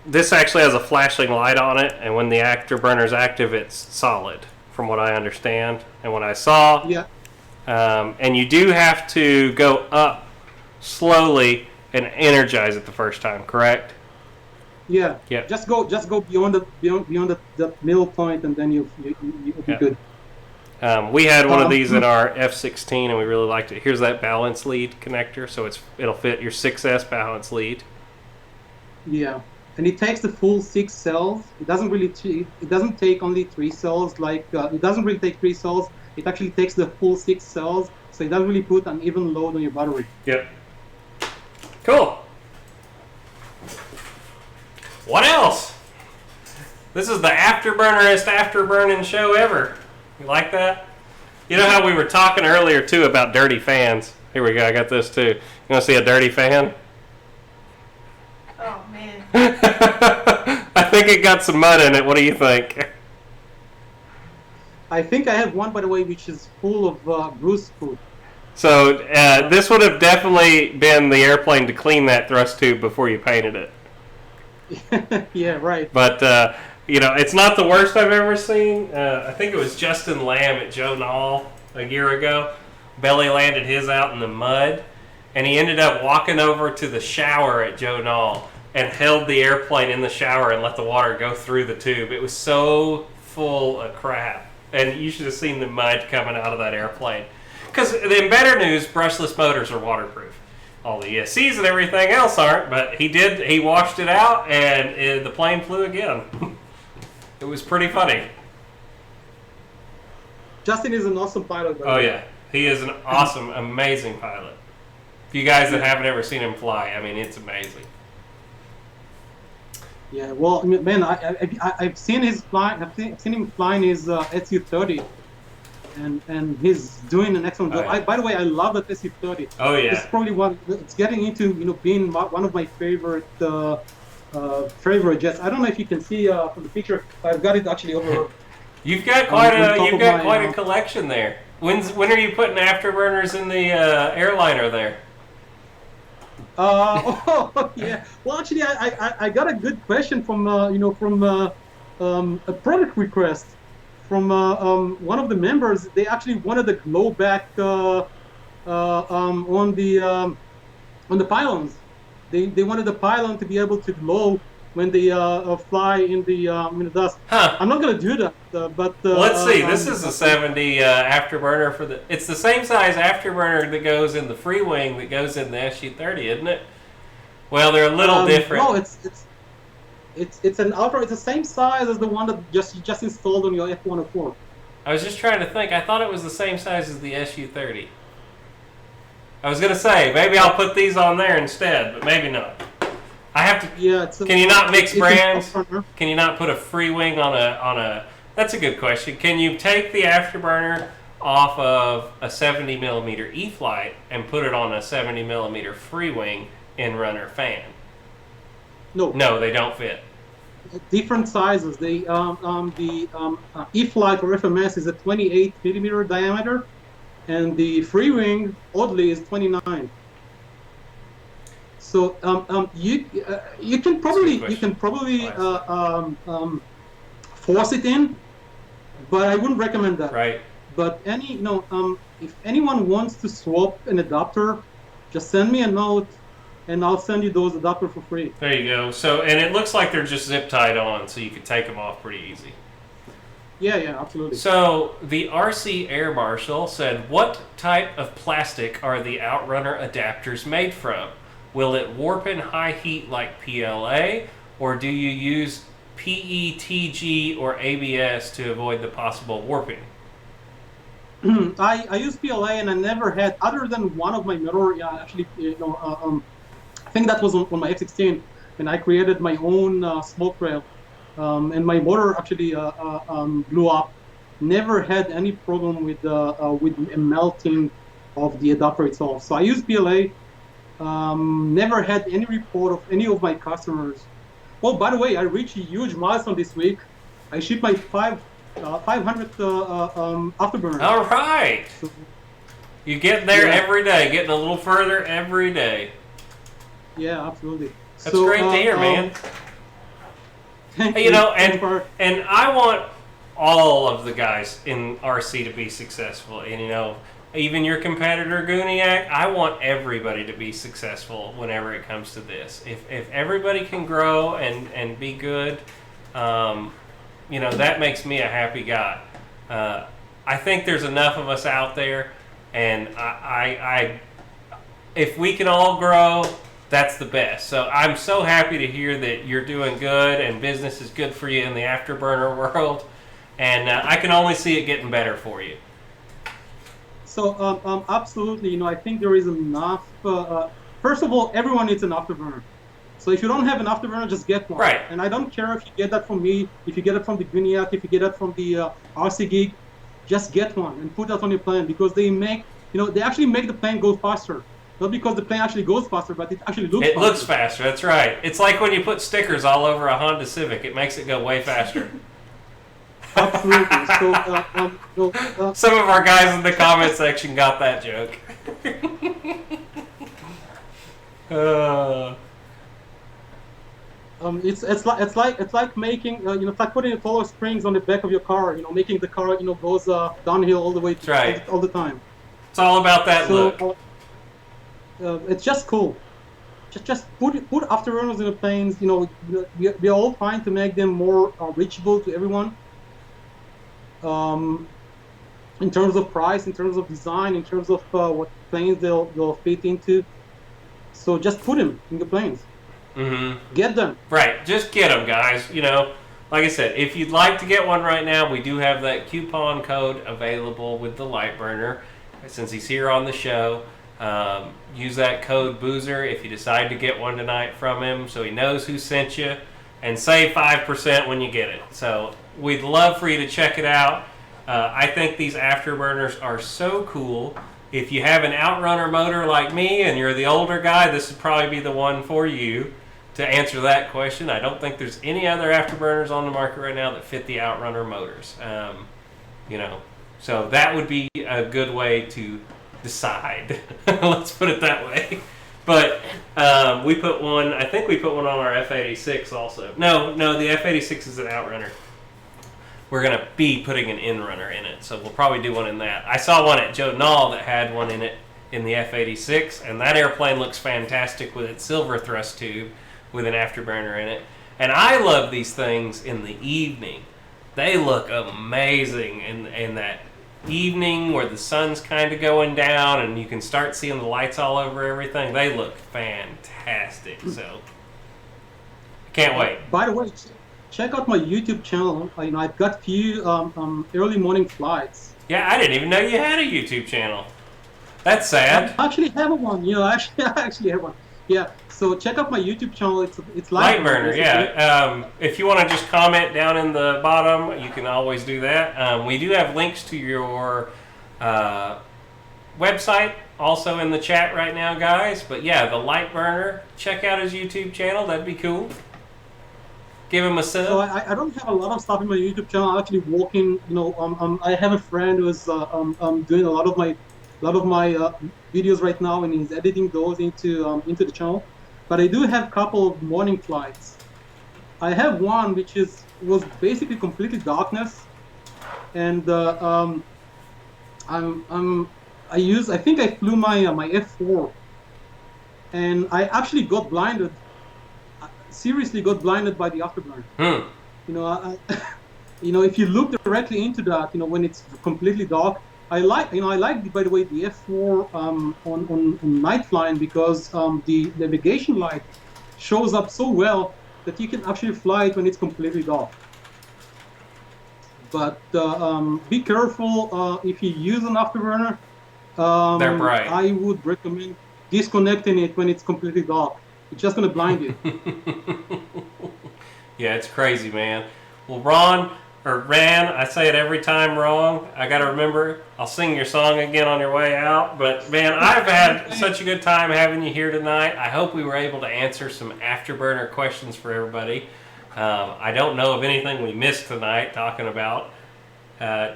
This actually has a flashing light on it, and when the Afterburner's active, it's solid, from what I understand and what I saw. Yeah. And you do have to go up slowly and energize it the first time, correct? Yeah. Yeah. Just go beyond the middle point, and then you'll be good. We had one of these in our F16, and we really liked it. Here's that balance lead connector, so it'll fit your 6S balance lead. Yeah, and it takes the full 6 cells. It doesn't take only 3 cells. It doesn't really take 3 cells. It actually takes the full 6 cells, so it doesn't really put an even load on your battery. Yep. Cool. What else? This is the afterburnerest afterburning show ever. You like that? You know how we were talking earlier too about dirty fans? Here we go. I got this too. You want to see a dirty fan? Oh man. I think it got some mud in it. What do you think? I think I have one, by the way, which is full of grease food. So this would have definitely been the airplane to clean that thrust tube before you painted it. Yeah, right. But it's not the worst I've ever seen. I think it was Justin Lamb at Joe Knoll a year ago. Belly landed his out in the mud, and he ended up walking over to the shower at Joe Knoll and held the airplane in the shower and let the water go through the tube. It was so full of crap, and you should have seen the mud coming out of that airplane. Because in better news, brushless motors are waterproof. All the ESCs and everything else aren't, but he washed it out, and the plane flew again. It was pretty funny. Justin is an awesome pilot. Oh yeah, he is an awesome, amazing pilot. If you guys that haven't ever seen him fly, I mean, it's amazing. Yeah, well, man, I've seen his fly. I've seen him flying his SU-30, and he's doing an excellent job. Oh, yeah. By the way, I love that SU-30. Oh yeah. It's probably it's getting into being one of my favorite jets. I don't know if you can see from the picture. I've got it actually over. You've got quite a collection there. When are you putting Afterburners in the airliner there? Yeah. Well, actually, I got a good question from a product request from one of the members. They actually wanted a glow back on the pylons. They wanted the pylon to be able to glow when they fly in the dust. Huh. I'm not gonna do that, but let's see. This is a 70 Afterburner it's the same size Afterburner that goes in the free wing that goes in the SU-30, isn't it? Well, they're a little different. No, it's the same size as the one that just installed on your F-104. I was just trying to think. I thought it was the same size as the SU-30. I was gonna say maybe I'll put these on there instead, but maybe not. I have to. Yeah. Can you not mix brands? Can you not put a free wing on a? That's a good question. Can you take the Afterburner off of a 70 millimeter E-flite and put it on a 70 millimeter free wing in runner fan? No, they don't fit. Different sizes. The E-flite or FMS is a 28 millimeter diameter, and the free wing, oddly, is 29. So you can probably force it in, but I wouldn't recommend that. Right. But if anyone wants to swap an adapter, just send me a note, and I'll send you those adapters for free. There you go. So, and it looks like they're just zip tied on, so you could take them off pretty easy. Yeah, absolutely. So the RC Air Marshal said, "What type of plastic are the Outrunner adapters made from? Will it warp in high heat like PLA, or do you use PETG or ABS to avoid the possible warping?" I use PLA, and I never had, other than one of my mirror. Yeah, actually, I think that was on my F16, and I created my own smoke trail, and my motor actually blew up. Never had any problem with melting of the adapter itself. So I use PLA. Never had any report of any of my customers. Oh, by the way, I reached a huge milestone this week. I shipped my 500th Afterburner. All right. So, you get there every day, getting a little further every day. Yeah, absolutely. That's great to hear, man. And I want all of the guys in RC to be successful. And even your competitor Guniac, I want everybody to be successful whenever it comes to this. If everybody can grow and be good, that makes me a happy guy. I think there's enough of us out there, and I if we can all grow, that's the best. So I'm so happy to hear that you're doing good and business is good for you in the Afterburner world, and I can only see it getting better for you. So absolutely, I think there is enough. First of all, everyone needs an Afterburner. So if you don't have an Afterburner, just get one. Right. And I don't care if you get that from me, if you get it from the Guniac, if you get it from the RC Geek, just get one and put that on your plane, because they actually make the plane go faster. Not because the plane actually goes faster, but it actually looks faster. It looks faster, that's right. It's like when you put stickers all over a Honda Civic. It makes it go way faster. Absolutely. Some of our guys in the comment section got that joke. It's like making it's like putting taller springs on the back of your car. Making the car goes downhill all the way all the time. It's all about that look. It's just cool. Just put Afterburners in the planes. We're all trying to make them more reachable to everyone. In terms of price, in terms of design, in terms of what planes they'll fit into. So just put them in the planes. Mm-hmm. Get them. Right, just get them, guys. Like I said, if you'd like to get one right now, we do have that coupon code available with the Lightburner. Since he's here on the show, use that code Boozer if you decide to get one tonight from him, so he knows who sent you, and save 5% when you get it. So we'd love for you to check it out. I think these Afterburners are so cool. If you have an Outrunner motor like me and you're the older guy, this would probably be the one for you to answer that question. I don't think there's any other Afterburners on the market right now that fit the Outrunner motors. So that would be a good way to decide. Let's put it that way. But we put one, I think we put one on our F86 also. No, the F86 is an Outrunner. We're going to be putting an Inrunner in it, so we'll probably do one in that. I saw one at Joe Nall that had one in it in the F86, and that airplane looks fantastic with its silver thrust tube with an Afterburner in it. And I love these things in the evening. They look amazing in that evening where the sun's kind of going down and you can start seeing the lights all over everything. They look fantastic, so can't wait. By the way, check out my YouTube channel. I've got few early morning flights. Yeah, I didn't even know you had a YouTube channel. That's sad. I actually have one. I actually have one. Yeah. So check out my YouTube channel. It's Lightburner. Yeah. If you want to just comment down in the bottom, you can always do that. We do have links to your website also in the chat right now, guys. But yeah, the Lightburner. Check out his YouTube channel. That'd be cool. Give him a sub. So I don't have a lot of stuff in my YouTube channel. I'm actually working. I have a friend who's doing a lot of my videos right now, and he's editing those into the channel. But I do have a couple of morning flights. I have one which was basically completely darkness, and I think I flew my F4, and I actually got blinded. Seriously got blinded by the Afterburner. If you look directly into that, when it's completely dark, I like by the way the F4 on night flying, because the navigation light shows up so well that you can actually fly it when it's completely dark. But be careful if you use an Afterburner. They're bright. I would recommend disconnecting it when it's completely dark. It's just going to blind you. Yeah, it's crazy, man. Well, Ran, I say it every time wrong. I got to remember, I'll sing your song again on your way out. But, man, I've had such a good time having you here tonight. I hope we were able to answer some Afterburner questions for everybody. I don't know of anything we missed tonight talking about.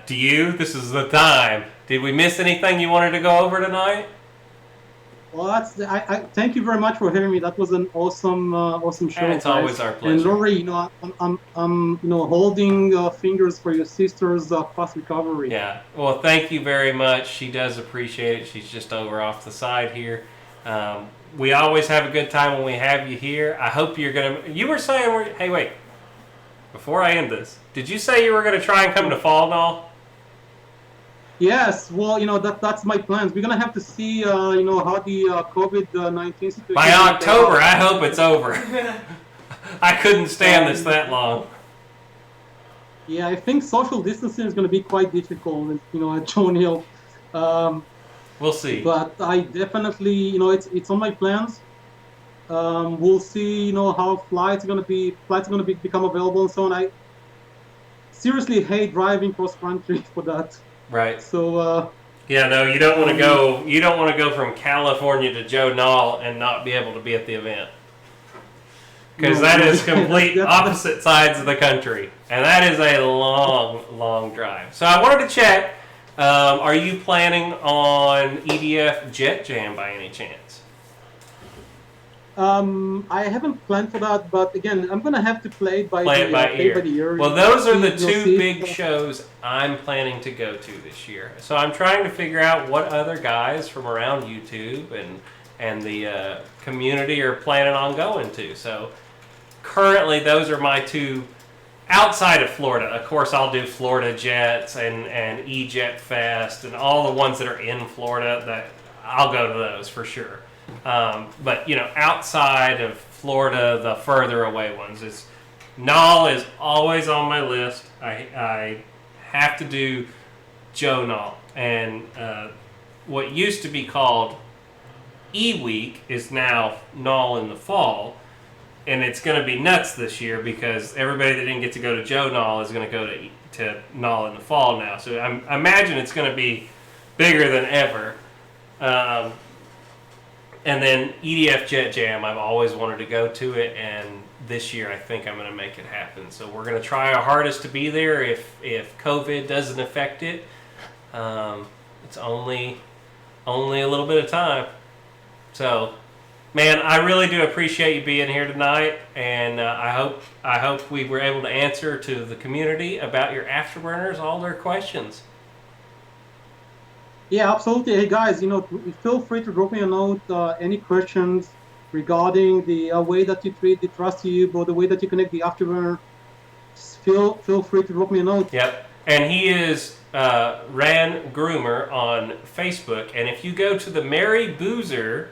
Do you? This is the time. Did we miss anything you wanted to go over tonight? Well, I thank you very much for having me. That was an awesome show, It's guys. always our And pleasure. Lori, I'm holding fingers for your sister's fast recovery. Yeah. Well, thank you very much. She does appreciate it. She's just over off the side here. We always have a good time when we have you here. I hope you're gonna. You were saying, hey, wait. Before I end this, did you say you were gonna try and come to Fall Null? Yes, well, that's my plans. We're gonna have to see, how the COVID-19 situation. By October, I hope it's over. I couldn't stand this that long. Yeah, I think social distancing is going to be quite difficult, at Joan Hill. We'll see. But I definitely, it's on my plans. We'll see, how flights are going to become available and so on. I seriously hate driving cross country for that. Right. So. Yeah, no, you don't want to go. You don't want to go from California to Joe Knoll and not be able to be at the event. Because that is complete opposite sides of the country. And that is a long drive. So I wanted to check, are you planning on EDF Jet Jam by any chance? I haven't planned for that, but again, I'm going to have to play it by ear. Well, those are the two big shows I'm planning to go to this year. So I'm trying to figure out what other guys from around YouTube and the community are planning on going to. So currently, those are my two outside of Florida. Of course, I'll do Florida Jets and E-Jet Fest and all the ones that are in Florida. That I'll go to those for sure. But outside of Florida, the further away ones, Knoll is always on my list. I have to do Joe Knoll, and what used to be called E-Week is now Knoll in the fall. And it's going to be nuts this year because everybody that didn't get to go to Joe Knoll is going to go to Knoll in the fall now. So I imagine it's going to be bigger than ever. And then EDF Jet Jam, I've always wanted to go to it, and this year I think I'm going to make it happen. So we're going to try our hardest to be there if COVID doesn't affect it. It's only a little bit of time. So, man, I really do appreciate you being here tonight, and I hope we were able to answer to the community about your Afterburners all their questions. Yeah, absolutely. Hey guys, feel free to drop me a note. Any questions regarding the way that you treat the Trust Cube or the way that you connect the Afterburner? Feel free to drop me a note. Yep, and he is Ran Groomer on Facebook, and if you go to the Mary Boozer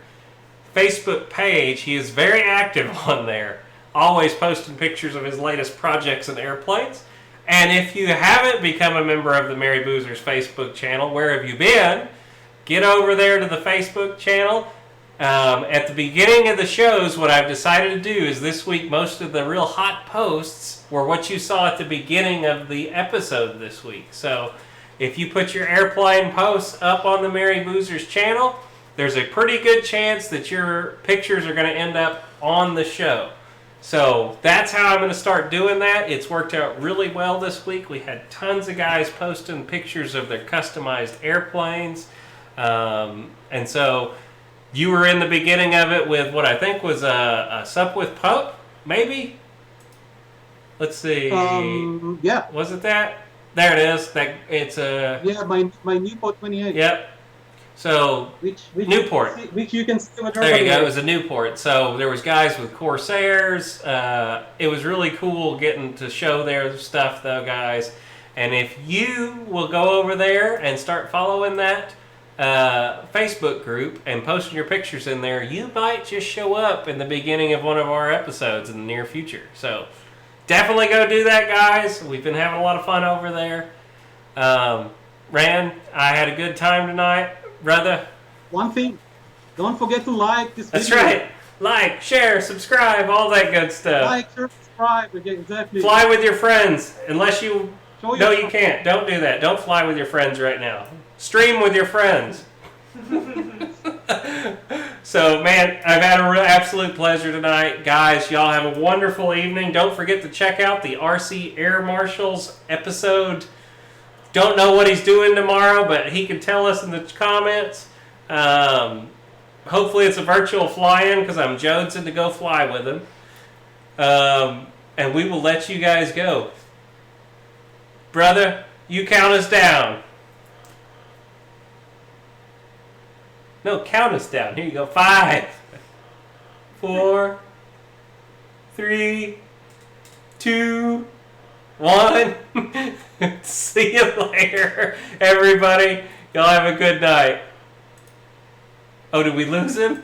Facebook page, he is very active on there, always posting pictures of his latest projects and airplanes. And if you haven't become a member of the Mary Boozer's Facebook channel, where have you been? Get over there to the Facebook channel. At the beginning of the shows, what I've decided to do is this week, most of the real hot posts were what you saw at the beginning of the episode this week. So if you put your airplane posts up on the Mary Boozer's channel, there's a pretty good chance that your pictures are going to end up on the show. So that's how I'm going to start doing that. It's worked out really well this week. We had tons of guys posting pictures of their customized airplanes. And so you were in the beginning of it with what I think was a Sup with Pope, maybe? Let's see. Yeah. Was it that? There it is. It's a... Yeah, my Newport 28. Yep. So, which Newport. Which you can see. There you go. It was a Newport. So there was guys with Corsairs. It was really cool getting to show their stuff, though, guys. And if you will go over there and start following that Facebook group and posting your pictures in there, you might just show up in the beginning of one of our episodes in the near future. So definitely go do that, guys. We've been having a lot of fun over there. Ran, I had a good time tonight. Brother. One thing, don't forget to like this video. That's right. Like, share, subscribe, all that good stuff. Like, share, subscribe. Again, exactly. Fly with your friends, unless you... No, you can't. Don't do that. Don't fly with your friends right now. Stream with your friends. So, man, I've had a real absolute pleasure tonight. Guys, y'all have a wonderful evening. Don't forget to check out the RC Air Marshals episode. Don't know what he's doing tomorrow, but he can tell us in the comments. hopefully it's a virtual fly-in because I'm jonesing to go fly with him. And we will let you guys go. Brother, you count us down. No, count us down. Here you go. 5, 4, 3, 2, 1. See you later, everybody. Y'all have a good night. Oh, did we lose him?